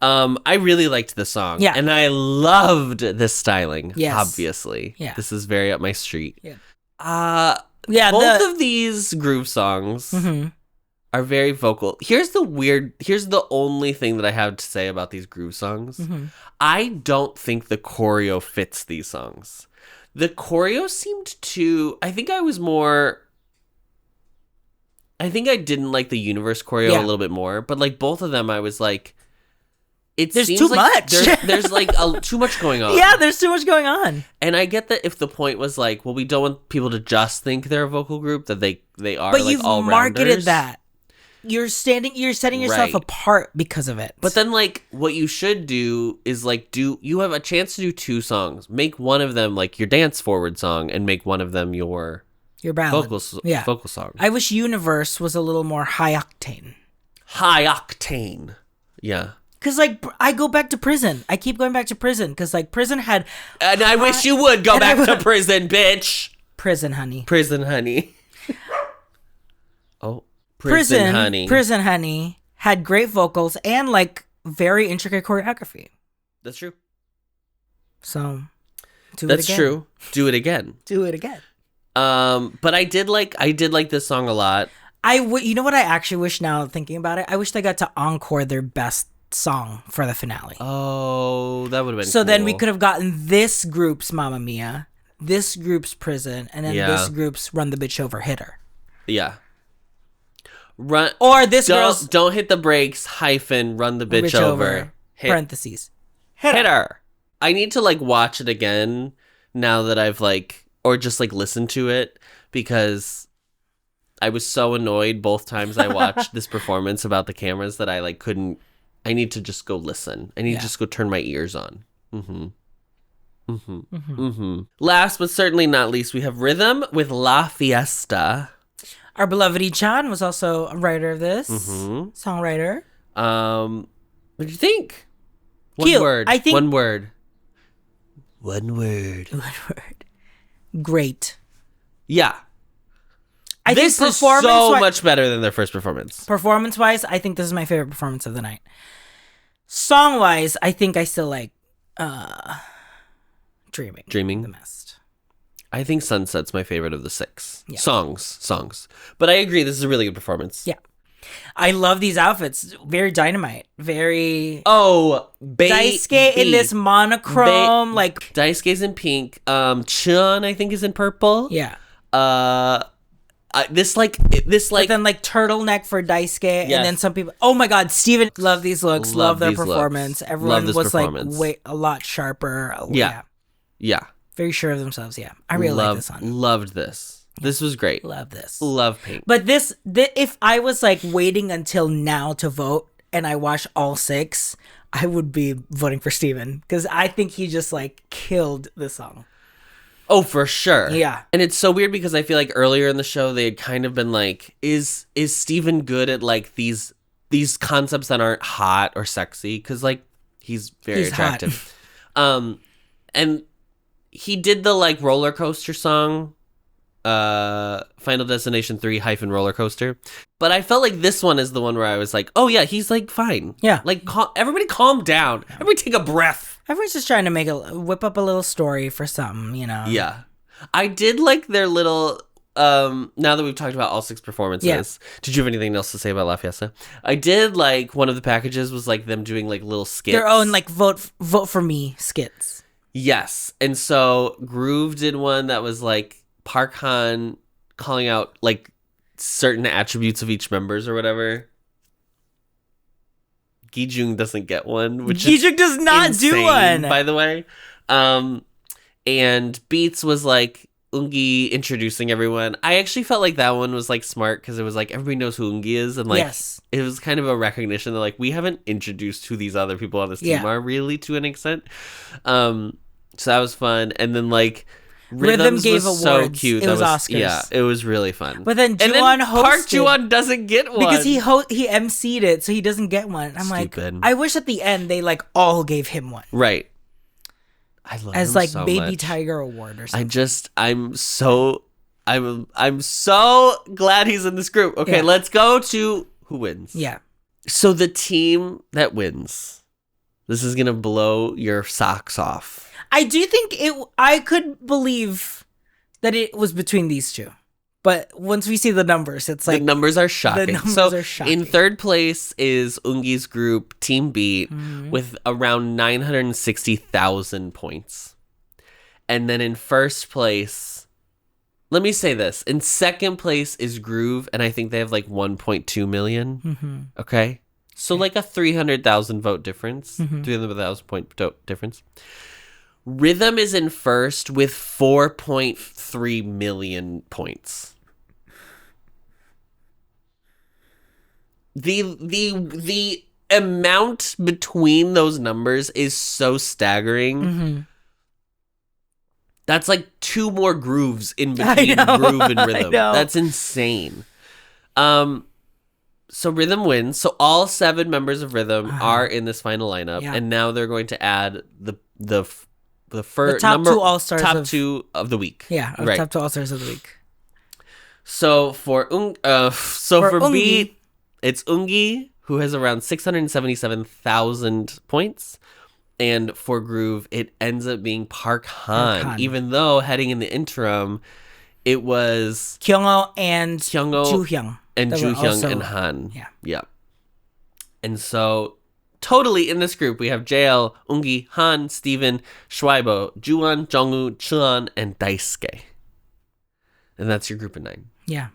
Speaker 1: I really liked the song.
Speaker 2: Yeah.
Speaker 1: And I loved this styling.
Speaker 2: Yes.
Speaker 1: Obviously.
Speaker 2: Yeah.
Speaker 1: This is very up my street.
Speaker 2: Yeah.
Speaker 1: Both of these groove songs are very vocal. Here's the only thing that I have to say about these groove songs. I don't think the choreo fits these songs. The choreo seemed to, I think I didn't like the Universe choreo a little bit more, but like both of them I was like,
Speaker 2: there's too much.
Speaker 1: There's like too much going on.
Speaker 2: Yeah, there's too much going on.
Speaker 1: And I get that if the point was like, well, we don't want people to just think they're a vocal group, that they are
Speaker 2: but
Speaker 1: like
Speaker 2: you've
Speaker 1: all-rounders.
Speaker 2: Marketed that. You're setting yourself apart because of it.
Speaker 1: But then like what you should do is like you have a chance to do two songs. Make one of them like your dance forward song and make one of them your
Speaker 2: ballad.
Speaker 1: Vocal song.
Speaker 2: I wish Universe was a little more high octane.
Speaker 1: High octane. Yeah.
Speaker 2: Because, like, I go back to Prison. I keep going back to Prison. Because, like, Prison had...
Speaker 1: And I wish you would go back to Prison, bitch.
Speaker 2: Prison, honey.
Speaker 1: Prison, honey. Oh, Prison, honey.
Speaker 2: Prison, honey had great vocals and, like, very intricate choreography.
Speaker 1: That's true.
Speaker 2: So, do
Speaker 1: That's
Speaker 2: it again.
Speaker 1: true. Do it again.
Speaker 2: Do it again.
Speaker 1: But I did like this song a lot.
Speaker 2: You know what I actually wish now, thinking about it? I wish they got to encore their best song for the finale.
Speaker 1: Oh, that would have been
Speaker 2: so
Speaker 1: cool.
Speaker 2: Then we could have gotten this group's Mamma Mia, this group's Prison, and then this group's Run the Bitch Over, Hit Her.
Speaker 1: Yeah. Run
Speaker 2: or this girl's
Speaker 1: don't hit the brakes - run the bitch over
Speaker 2: parentheses
Speaker 1: hit her. I need to like watch it again now that I've like, or just like listen to it, because I was so annoyed both times I watched this performance about the cameras that I like couldn't. I need to just go listen. I need to just go turn my ears on. Last but certainly not least, we have Rhythm with La Fiesta.
Speaker 2: Our beloved Ichan was also a writer of this. Songwriter.
Speaker 1: What do you think?
Speaker 2: Cute.
Speaker 1: One word.
Speaker 2: I think...
Speaker 1: One word.
Speaker 2: Great.
Speaker 1: Yeah. This is so much better than their first performance.
Speaker 2: Performance-wise, I think this is my favorite performance of the night. Song-wise, I think I still like Dreaming the best.
Speaker 1: I think Sunset's my favorite of the 6. Yeah. Songs. But I agree, this is a really good performance.
Speaker 2: Yeah. I love these outfits. Very Dynamite. Very...
Speaker 1: Oh,
Speaker 2: Daisuke in this monochrome, like...
Speaker 1: Daisuke's in pink. Chun, I think, is in purple.
Speaker 2: Yeah.
Speaker 1: This
Speaker 2: but then like turtleneck for Daisuke, and then some people. Oh my God, Steven, love these looks, love their performance.
Speaker 1: Looks.
Speaker 2: Everyone was like a lot sharper.
Speaker 1: Yeah,
Speaker 2: very sure of themselves. Yeah, I really like this one.
Speaker 1: Loved this. This was great.
Speaker 2: Love this.
Speaker 1: Love pink.
Speaker 2: But if I was like waiting until now to vote, and I watched all 6, I would be voting for Steven, because I think he just like killed the song.
Speaker 1: Oh, for sure.
Speaker 2: Yeah.
Speaker 1: And it's so weird because I feel like earlier in the show they had kind of been like, is Steven good at like these concepts that aren't hot or sexy? Because like he's very attractive. And he did the like roller coaster song, Final Destination 3 - roller coaster. But I felt like this one is the one where I was like, oh yeah, he's like fine.
Speaker 2: Yeah.
Speaker 1: Like everybody calm down. Everybody take a breath.
Speaker 2: Everyone's just trying to whip up a little story for something, you know?
Speaker 1: Yeah. I did like their little, now that we've talked about all 6 performances, did you have anything else to say about La Fiesta? I did like one of the packages was like them doing like little skits.
Speaker 2: Their own like vote for me skits.
Speaker 1: Yes. And so Groove did one that was like Park Han calling out like certain attributes of each members or whatever. Gi-jung doesn't get one, which Gi-jung
Speaker 2: does not
Speaker 1: insane,
Speaker 2: do one,
Speaker 1: by the way. And Beats was like Woongki introducing everyone. I actually felt like that one was like smart because it was like everybody knows who Woongki is, and like it was kind of a recognition that like we haven't introduced who these other people on this team are really to an extent. So that was fun, and then like
Speaker 2: Rhythm gave
Speaker 1: was
Speaker 2: awards.
Speaker 1: So cute.
Speaker 2: It was Oscars.
Speaker 1: Yeah, it was really fun.
Speaker 2: But then Juwon hosted.
Speaker 1: Park Juwon doesn't get one
Speaker 2: because he emceed it, so he doesn't get one. I'm
Speaker 1: Stupid.
Speaker 2: like, I wish at the end they like all gave him one.
Speaker 1: Right. I love
Speaker 2: as
Speaker 1: him
Speaker 2: like
Speaker 1: so
Speaker 2: Baby
Speaker 1: much.
Speaker 2: Tiger Award or something.
Speaker 1: I'm so glad he's in this group. Okay, let's go to who wins.
Speaker 2: Yeah.
Speaker 1: So the team that wins. This is gonna blow your socks off.
Speaker 2: I do think I could believe that it was between these two. But once we see the numbers, it's like...
Speaker 1: The numbers are shocking.
Speaker 2: Are shocking.
Speaker 1: In third place is Woongki's group, Team Beat, with around 960,000 points. And then in first place... Let me say this. In second place is Groove, and I think they have like 1.2 million.
Speaker 2: Mm-hmm.
Speaker 1: Okay? So like a 300,000 vote difference. 300,000 point difference. Rhythm is in first with 4.3 million points. The amount between those numbers is so staggering.
Speaker 2: Mm-hmm.
Speaker 1: That's like 2 more grooves in between Groove and Rhythm. That's insane. So Rhythm wins. So all 7 members of Rhythm are in this final lineup, and now they're going to add the top 2 all-stars of the week.
Speaker 2: Yeah, top 2 all-stars of the week.
Speaker 1: So for
Speaker 2: Woongki,
Speaker 1: Beat, it's Woongki, who has around 677,000 points. And for Groove, it ends up being Park Han. Even though heading in the interim, it was
Speaker 2: Kyungho and Joohyung.
Speaker 1: And Joohyung and Han. Yeah. And so totally in this group, we have JL, Woongki, Han, Steven, Shuaibo, Juwon, Jongwoo, Cheon, and Daisuke. And that's your group of 9.
Speaker 2: Yeah.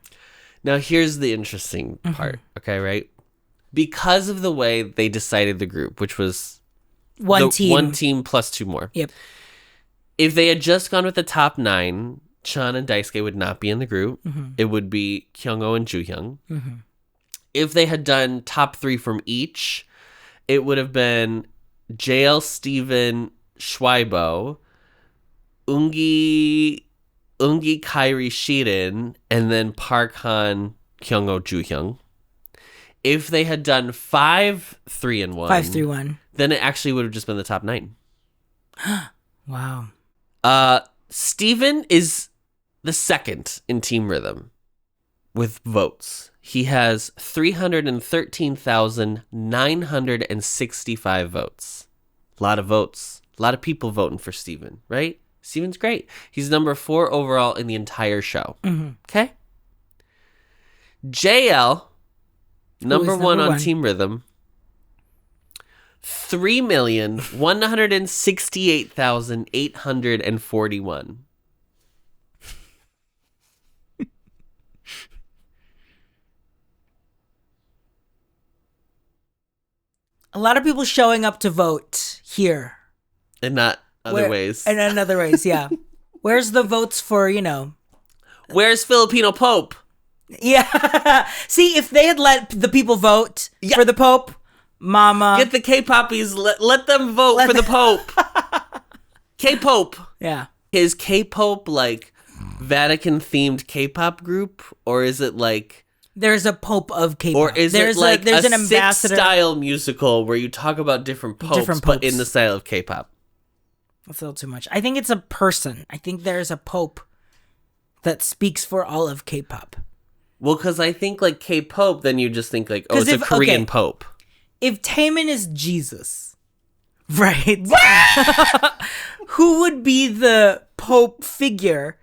Speaker 1: Now, here's the interesting part, okay, right? Because of the way they decided the group, which was one team plus 2 more.
Speaker 2: Yep.
Speaker 1: If they had just gone with the top 9, Cheon and Daisuke would not be in the group. It would be Kyungho and Joohyung. If they had done top 3 from each, it would have been JL, Steven, Shuaibo, Woongki, Kairi, Shirin, and then Park Han, Kyungho, Joohyung. If they had done 5, 3, and 1.
Speaker 2: 5, 3, 1.
Speaker 1: Then it actually would have just been the top 9.
Speaker 2: Wow.
Speaker 1: Steven is the second in Team Rhythm with votes. He has 313,965 votes. A lot of votes. A lot of people voting for Steven, right? Steven's great. He's number 4 overall in the entire show. Okay? JL, number 1 on Team Rhythm, 3,168,841.
Speaker 2: A lot of people showing up to vote here.
Speaker 1: And not other ways.
Speaker 2: And in other ways, yeah. Where's the votes for,
Speaker 1: Where's Filipino Pope?
Speaker 2: Yeah. See, if they had let the people vote for the Pope, Mama.
Speaker 1: Get the K-poppies, let them vote for the Pope. K-Pope.
Speaker 2: Yeah.
Speaker 1: Is K-Pope like Vatican-themed K-pop group? Or is it like...
Speaker 2: There's a Pope of K-pop.
Speaker 1: Or is it like there's an ambassador style musical where you talk about different popes, but in the style of K-pop?
Speaker 2: That's a little too much. I think it's a person. I think there's a Pope that speaks for all of K-pop.
Speaker 1: Well, because I think like K-Pope, then you just think like, oh, it's a Korean Pope.
Speaker 2: If Taemin is Jesus, right? Who would be the Pope figure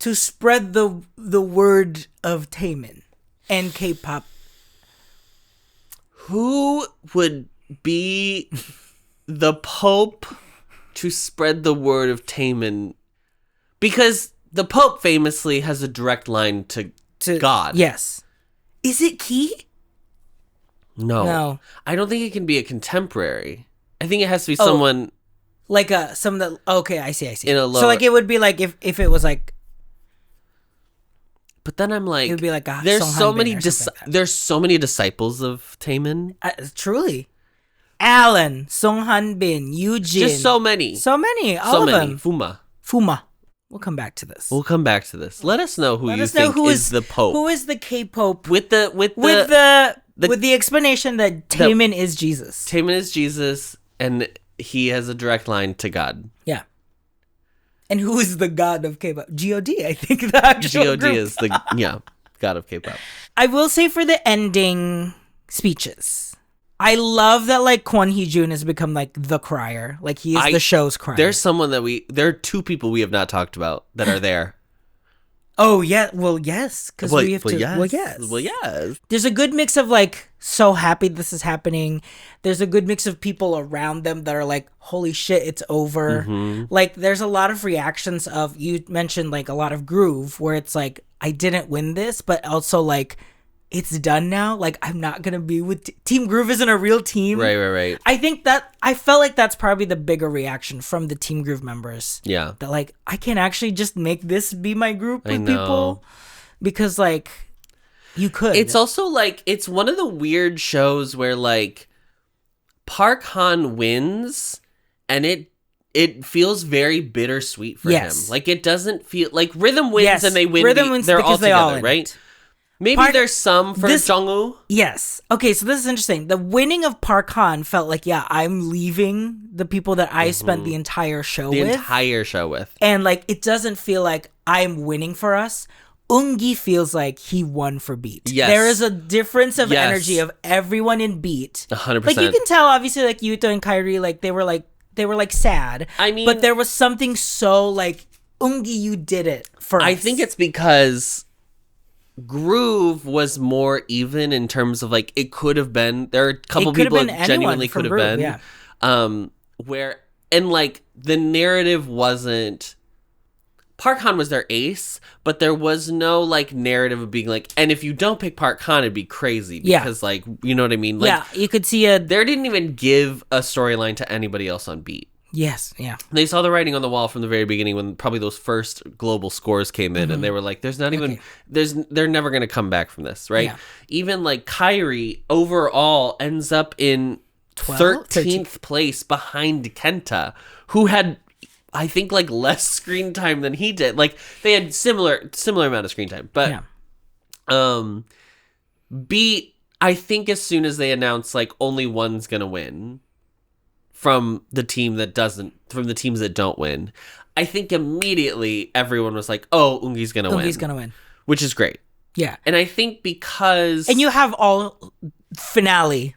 Speaker 2: to spread the word of Taemin and K-pop?
Speaker 1: Who would be the Pope to spread the word of Taemin? Because the Pope famously has a direct line to God.
Speaker 2: Yes. Is it Key?
Speaker 1: No. I don't think it can be a contemporary. I think it has to be someone...
Speaker 2: Like okay, I see.
Speaker 1: In a lower...
Speaker 2: So like it would be like if it was like
Speaker 1: But then I'm like,
Speaker 2: it would be like a
Speaker 1: there's
Speaker 2: Song
Speaker 1: so
Speaker 2: Hanbin
Speaker 1: many
Speaker 2: or something like that.
Speaker 1: there's so many disciples of Taemin.
Speaker 2: Truly. Alan, Song Hanbin, Eugene.
Speaker 1: Just so many.
Speaker 2: All of them.
Speaker 1: Fuma.
Speaker 2: We'll come back to this.
Speaker 1: Let us know who you think is the Pope.
Speaker 2: Who is the K-Pope?
Speaker 1: With the
Speaker 2: explanation that Taemin is Jesus.
Speaker 1: Taemin is Jesus, and he has a direct line to God.
Speaker 2: Yeah. And who is the god of K-pop? God, I think the actual
Speaker 1: God
Speaker 2: group.
Speaker 1: is the god of K-pop.
Speaker 2: I will say for the ending speeches, I love that like Kwon Hee-jun has become like the crier. Like he is the show's crier.
Speaker 1: There are two people we have not talked about that are there.
Speaker 2: Oh yeah, well yes, because we have to.
Speaker 1: Yes. Well yes.
Speaker 2: There's a good mix of like so happy this is happening. There's a good mix of people around them that are like, holy shit, it's over.
Speaker 1: Mm-hmm.
Speaker 2: Like there's a lot of reactions of, you mentioned like a lot of groove where it's like, I didn't win this, but also like, it's done now. Like I'm not gonna be with Team Groove isn't a real team.
Speaker 1: Right.
Speaker 2: I felt like that's probably the bigger reaction from the Team Groove members.
Speaker 1: Yeah.
Speaker 2: That like, I can actually just make this be my group with people. Because like, you could.
Speaker 1: It's also like, it's one of the weird shows where like Park Han wins and it feels very bittersweet for him. Like it doesn't feel like Rhythm wins and they win.
Speaker 2: Rhythm wins
Speaker 1: they're all
Speaker 2: because they all
Speaker 1: together,
Speaker 2: in
Speaker 1: right?
Speaker 2: it.
Speaker 1: Maybe there's some for Jungwoo.
Speaker 2: Yes. Okay, so this is interesting. The winning of Park Han felt like, yeah, I'm leaving the people that I spent the entire show with. And like, it doesn't feel like I'm winning for us. Woongki feels like he won for Beat.
Speaker 1: Yes.
Speaker 2: There is a difference of energy of everyone in Beat.
Speaker 1: 100%.
Speaker 2: Like you can tell, obviously, like Yuto and Kairi, like they were like sad.
Speaker 1: I mean,
Speaker 2: but there was something so like, Woongki, you did it for us.
Speaker 1: I think it's because Groove was more even in terms of like, it could have been, there are a couple people that genuinely could have been.
Speaker 2: Yeah.
Speaker 1: Where, and like, the narrative wasn't, Park Han was their ace, but there was no like narrative of being like, and if you don't pick Park Han, it'd be crazy because like, you know what I mean? Like,
Speaker 2: yeah, you could see
Speaker 1: there didn't even give a storyline to anybody else on Beat.
Speaker 2: Yes, yeah.
Speaker 1: They saw the writing on the wall from the very beginning when probably those first global scores came in, and they were like, "There's not even, they're never going to come back from this, right?" Yeah. Even like Kairi overall ends up in 13th place behind Kenta, who had, I think, like less screen time than he did. Like they had similar amount of screen time, but Beat, I think as soon as they announced like only one's gonna win from the teams that don't win, I think immediately everyone was like, oh, Woongki's gonna win, which is great.
Speaker 2: Yeah.
Speaker 1: And I think because,
Speaker 2: and you have all finale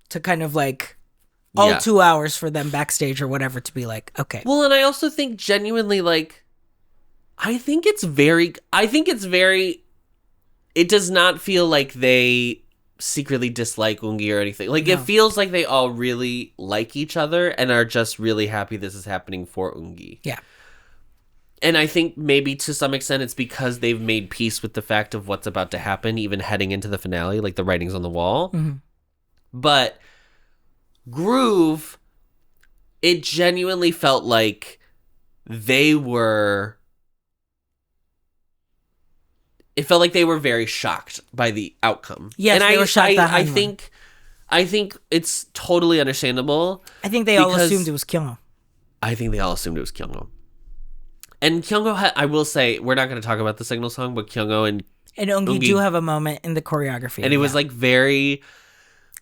Speaker 2: to kind of like all 2 hours for them backstage or whatever to be like, okay.
Speaker 1: Well, and I also think genuinely, like, I think it's very, it does not feel like they secretly dislike Woongki or anything. Like, it feels like they all really like each other and are just really happy this is happening for Woongki.
Speaker 2: Yeah.
Speaker 1: And I think maybe to some extent it's because they've made peace with the fact of what's about to happen, even heading into the finale, like the writing's on the wall. Mm-hmm. But Groove, it genuinely felt like they were very shocked by the outcome.
Speaker 2: Yes,
Speaker 1: and
Speaker 2: they were shocked.
Speaker 1: I think it's totally understandable.
Speaker 2: I think they all assumed it was Kyungho.
Speaker 1: I think they all assumed it was Kyungho. And Kyungho, I will say, we're not going to talk about the Signal song, but Kyungho and
Speaker 2: Woongki do have a moment in the choreography.
Speaker 1: And it was like very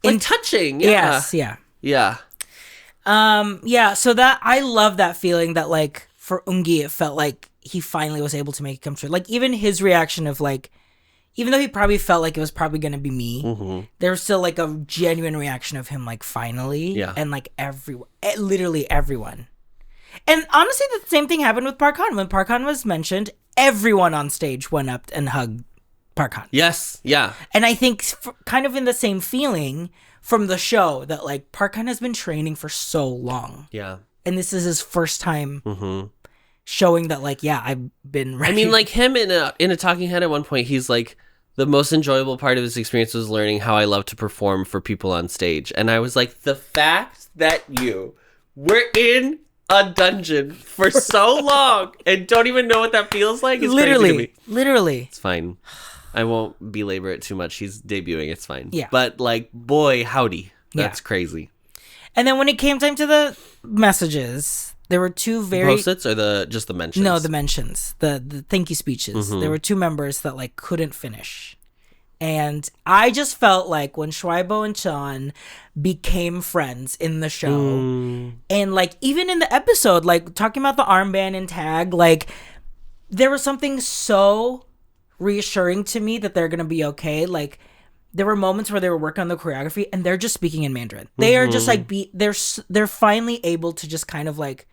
Speaker 1: like touching. Yeah.
Speaker 2: Yes, yeah.
Speaker 1: Yeah.
Speaker 2: So that, I love that feeling that like for Woongki, it felt like he finally was able to make it come true. Like even his reaction of like, even though he probably felt like it was probably going to be me, there was still like a genuine reaction of him like finally. Yeah. And like literally everyone. And honestly, the same thing happened with Park Han. When Park Han was mentioned, everyone on stage went up and hugged Park Han.
Speaker 1: Yes, yeah.
Speaker 2: And I think kind of in the same feeling from the show that like Park Han has been training for so long.
Speaker 1: Yeah.
Speaker 2: And this is his first time showing that like, yeah, I've been ready.
Speaker 1: I mean, like him in a talking head at one point, he's like, the most enjoyable part of his experience was learning how I love to perform for people on stage. And I was like, the fact that you were in a dungeon for so long and don't even know what that feels like. It's
Speaker 2: literally,
Speaker 1: crazy to me.
Speaker 2: literally.
Speaker 1: It's fine. I won't belabor it too much. He's debuting. It's fine.
Speaker 2: Yeah.
Speaker 1: But like, boy, howdy. That's crazy.
Speaker 2: And then when it came time to the messages, there were two very
Speaker 1: Post-its or just the mentions?
Speaker 2: No, the mentions, the thank you speeches. There were two members that like couldn't finish. And I just felt like when Shuaibo and Chan became friends in the show, and like even in the episode, like talking about the armband and tag, like there was something so reassuring to me that they're gonna be okay. Like there were moments where they were working on the choreography and they're just speaking in Mandarin. They are just like they're finally able to just kind of like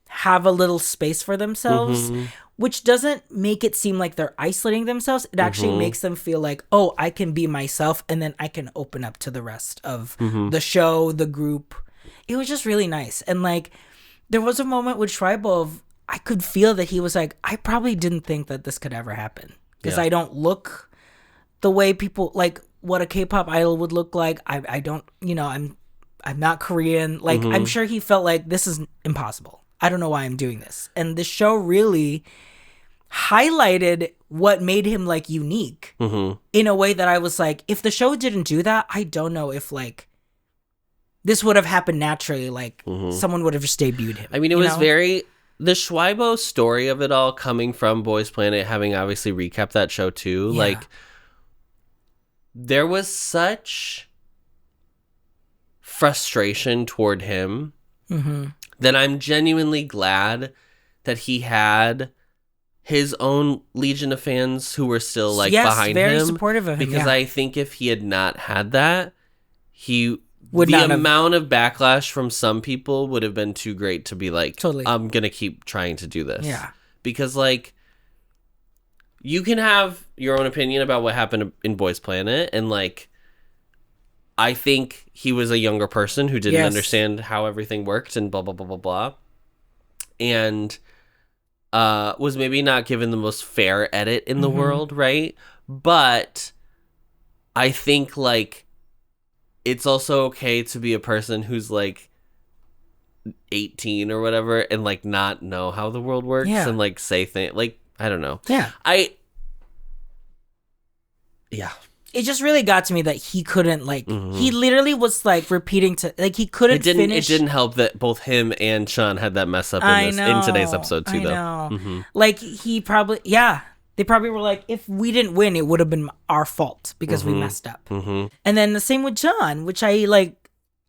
Speaker 2: have a little space for themselves, which doesn't make it seem like they're isolating themselves. It actually makes them feel like, oh, I can be myself and then I can open up to the rest of the show, the group. It was just really nice. And like, there was a moment with Shuaibo I could feel that he was like, I probably didn't think that this could ever happen because I don't look the way people, like what a K-pop idol would look like. I don't, I'm not Korean. Like, I'm sure he felt like this is impossible. I don't know why I'm doing this. And the show really highlighted what made him like unique in a way that I was like, if the show didn't do that, I don't know if like this would have happened naturally. Like someone would have just debuted him.
Speaker 1: I mean, it was very, the Shuaibo story of it all coming from Boys Planet, having obviously recapped that show too. Yeah. Like there was such frustration toward him that I'm genuinely glad that he had his own legion of fans who were still like behind
Speaker 2: very
Speaker 1: him.
Speaker 2: Supportive of him.
Speaker 1: Because I think if he had not had that, the amount of backlash from some people would have been too great to be like, totally. I'm gonna keep trying to do this.
Speaker 2: Yeah.
Speaker 1: Because like, you can have your own opinion about what happened in Boys Planet, and like, I think he was a younger person who didn't understand how everything worked and blah, blah, blah, blah, blah. And was maybe not given the most fair edit in the world, right? But I think, like, it's also okay to be a person who's, like, 18 or whatever and, like, not know how the world works and, like, say things. Like, I don't know.
Speaker 2: Yeah.
Speaker 1: Yeah.
Speaker 2: It just really got to me that he couldn't, like, he literally was, like, repeating to, like, he couldn't finish.
Speaker 1: It didn't help that both him and Sean had that mess up in today's episode, too, though.
Speaker 2: I know. Like, he probably, they probably were like, if we didn't win, it would have been our fault because we messed up. And then the same with John, which I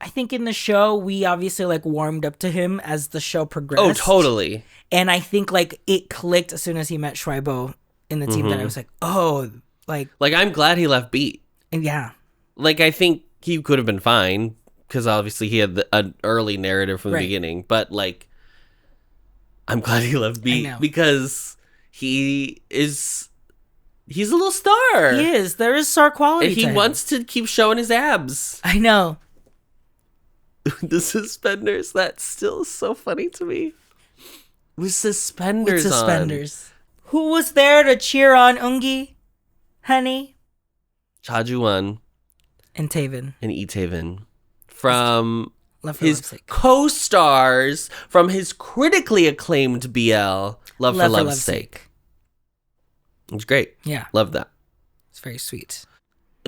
Speaker 2: think in the show, we obviously, like, warmed up to him as the show progressed.
Speaker 1: Oh, totally.
Speaker 2: And I think, like, it clicked as soon as he met Shuaibo in the team that I was like, oh, like
Speaker 1: I'm glad he left Beat.
Speaker 2: Yeah.
Speaker 1: Like, I think he could have been fine because obviously he had an early narrative from the beginning. But, like, I'm glad he left Beat because he's a little star.
Speaker 2: He is. There is star quality.
Speaker 1: And he wants to keep showing his abs.
Speaker 2: I know.
Speaker 1: The suspenders. That's still so funny to me. With suspenders on.
Speaker 2: Who was there to cheer on Woongki? Honey,
Speaker 1: Chajuan,
Speaker 2: and Taven,
Speaker 1: and Taven from
Speaker 2: Love
Speaker 1: his co-stars from his critically acclaimed BL Love for Love's Sake. It was great.
Speaker 2: Yeah,
Speaker 1: love that.
Speaker 2: It's very sweet.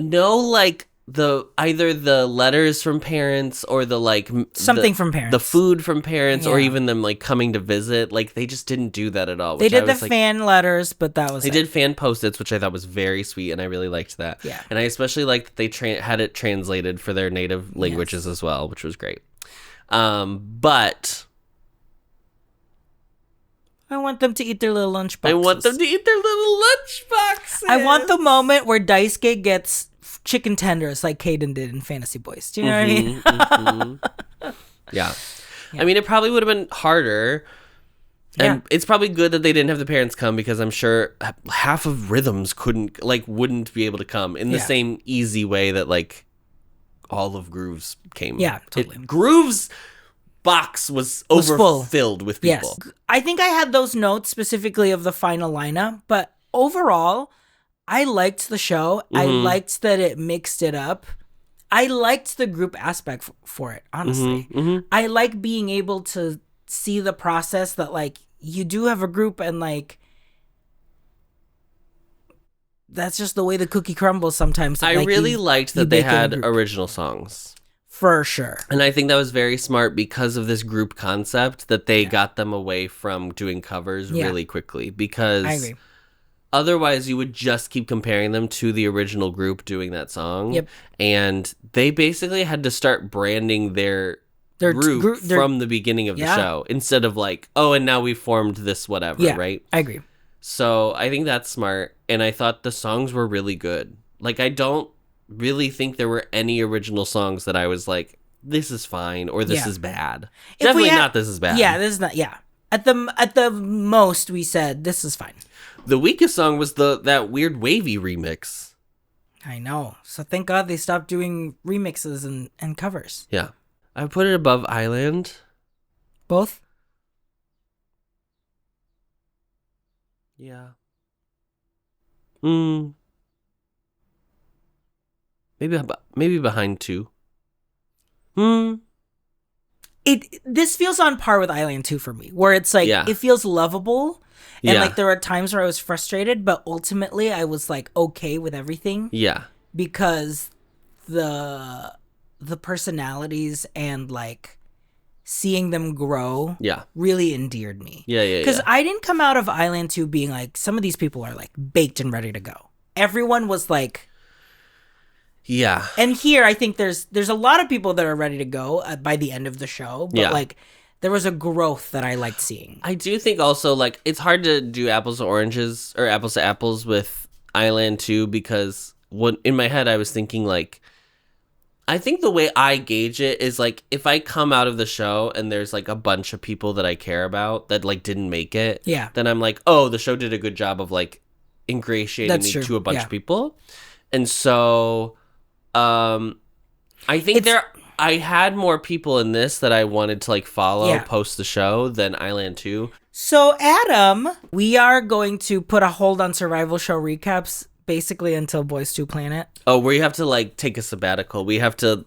Speaker 1: No, like either the letters from parents or the like
Speaker 2: something from parents,
Speaker 1: the food from parents, or even them like coming to visit. Like they just didn't do that at all.
Speaker 2: They did the fan letters, but that was
Speaker 1: they did fan post-its, which I thought was very sweet, and I really liked that.
Speaker 2: Yeah,
Speaker 1: and I especially liked that they had it translated for their native languages as well, which was great. But
Speaker 2: I want them to eat their little lunchboxes.
Speaker 1: I want them to eat their little lunchboxes.
Speaker 2: I want the moment where Daisuke gets chicken tenders like Kaden did in Fantasy Boys. Do you know what I mean?
Speaker 1: Yeah. I mean, it probably would have been harder. And it's probably good that they didn't have the parents come because I'm sure half of rhythms wouldn't be able to come in the same easy way that like all of Groove's came.
Speaker 2: Yeah, totally.
Speaker 1: Groove's box was overfilled with people.
Speaker 2: Yes. I think I had those notes specifically of the final lineup, but overall, I liked the show. I liked that it mixed it up. I liked the group aspect for it, honestly. I like being able to see the process that like you do have a group and like that's just the way the cookie crumbles sometimes.
Speaker 1: I really liked that they had original songs.
Speaker 2: For sure.
Speaker 1: And I think that was very smart because of this group concept that they got them away from doing covers really quickly. Because
Speaker 2: I agree.
Speaker 1: Otherwise, you would just keep comparing them to the original group doing that song.
Speaker 2: Yep.
Speaker 1: And they basically had to start branding their group from the beginning of the show instead of like, oh, and now we formed this whatever, right?
Speaker 2: I agree.
Speaker 1: So I think that's smart. And I thought the songs were really good. Like, I don't really think there were any original songs that I was like, this is fine or this is bad. Definitely not this is bad.
Speaker 2: Yeah, this is not, At the most, we said, this is fine.
Speaker 1: The weakest song was that weird wavy remix.
Speaker 2: I know. So thank God they stopped doing remixes and covers.
Speaker 1: Yeah. I put it above Island.
Speaker 2: Both?
Speaker 1: Yeah. Maybe behind 2.
Speaker 2: This feels on par with Island 2 for me, where it's like it feels lovable, and like there are times where I was frustrated, but ultimately I was like okay with everything.
Speaker 1: Yeah,
Speaker 2: because the personalities and like seeing them grow, really endeared me. Because I didn't come out of Island 2 being like, some of these people are like baked and ready to go. Everyone was like.
Speaker 1: Yeah.
Speaker 2: And here, I think there's a lot of people that are ready to go by the end of the show. But, like, there was a growth that I liked seeing.
Speaker 1: I do think also, like, it's hard to do apples to oranges or apples to apples with Island 2 because in my head, I was thinking, like, I think the way I gauge it is, like, if I come out of the show and there's, like, a bunch of people that I care about that, like, didn't make it, then I'm like, oh, the show did a good job of, like, ingratiating me to a bunch of people. And so... I think I had more people in this that I wanted to like follow post the show than Island 2.
Speaker 2: So Adam, we are going to put a hold on survival show recaps basically until Boys 2 Planet.
Speaker 1: Oh, we have to like take a sabbatical. We have to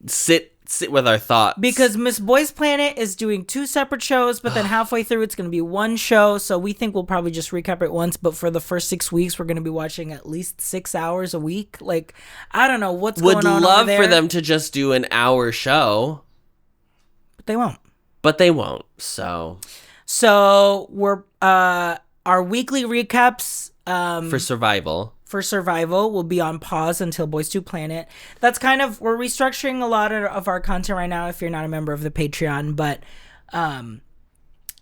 Speaker 1: sit with our thoughts.
Speaker 2: Because Miss Boys Planet is doing 2 separate shows, but then halfway through it's going to be 1 show. So we think we'll probably just recap it once. But for the first 6 weeks, we're going to be watching at least 6 hours a week. Like, I don't know what's going on.
Speaker 1: Would love for them to just do an hour show.
Speaker 2: But they won't.
Speaker 1: So
Speaker 2: we're, our weekly recaps. For survival will be on pause until Boys 2 Planet. That's kind of, we're restructuring a lot of our content right now if you're not a member of the Patreon, but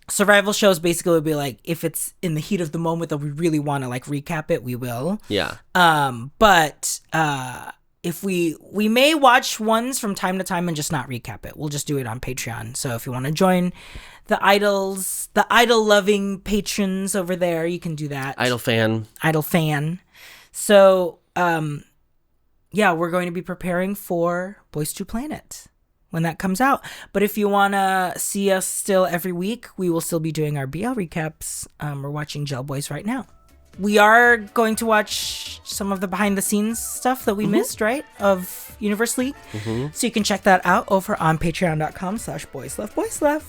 Speaker 2: survival shows basically will be like, if it's in the heat of the moment that we really want to like recap it, we will.
Speaker 1: Yeah.
Speaker 2: But if we may watch ones from time to time and just not recap it. We'll just do it on Patreon. So if you want to join the idol loving patrons over there, you can do that.
Speaker 1: Idol fan.
Speaker 2: So, we're going to be preparing for Boys 2 Planet when that comes out. But if you want to see us still every week, we will still be doing our BL recaps. We're watching Gel Boys right now. We are going to watch some of the behind-the-scenes stuff that we missed, right, of Universe League. So you can check that out over on patreon.com/boyslove.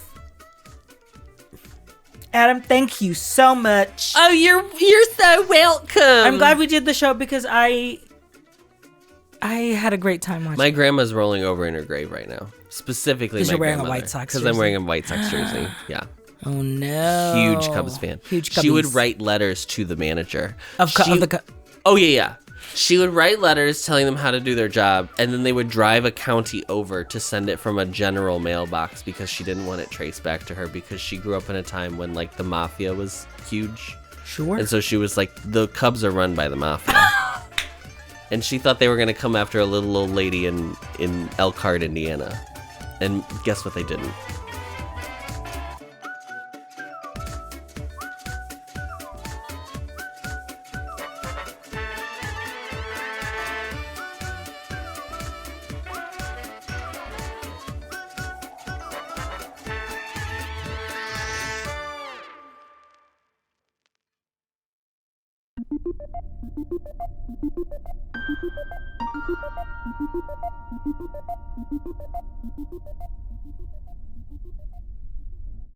Speaker 2: Adam, thank you so much.
Speaker 1: Oh, you're so welcome.
Speaker 2: I'm glad we did the show because I had a great time watching.
Speaker 1: My grandma's rolling over in her grave right now. Specifically, my
Speaker 2: wearing a White Sox jersey.
Speaker 1: Because I'm wearing a White Sox jersey. Yeah.
Speaker 2: Oh no.
Speaker 1: Huge Cubs fan.
Speaker 2: Huge Cubbies.
Speaker 1: She would write letters to the manager
Speaker 2: of the.
Speaker 1: Oh yeah. She would write letters telling them how to do their job, and then they would drive a county over to send it from a general mailbox because she didn't want it traced back to her because she grew up in a time when, like, the mafia was huge.
Speaker 2: Sure.
Speaker 1: And so she was like, the Cubs are run by the mafia. And she thought they were going to come after a little old lady in Elkhart, Indiana. And guess what they didn't?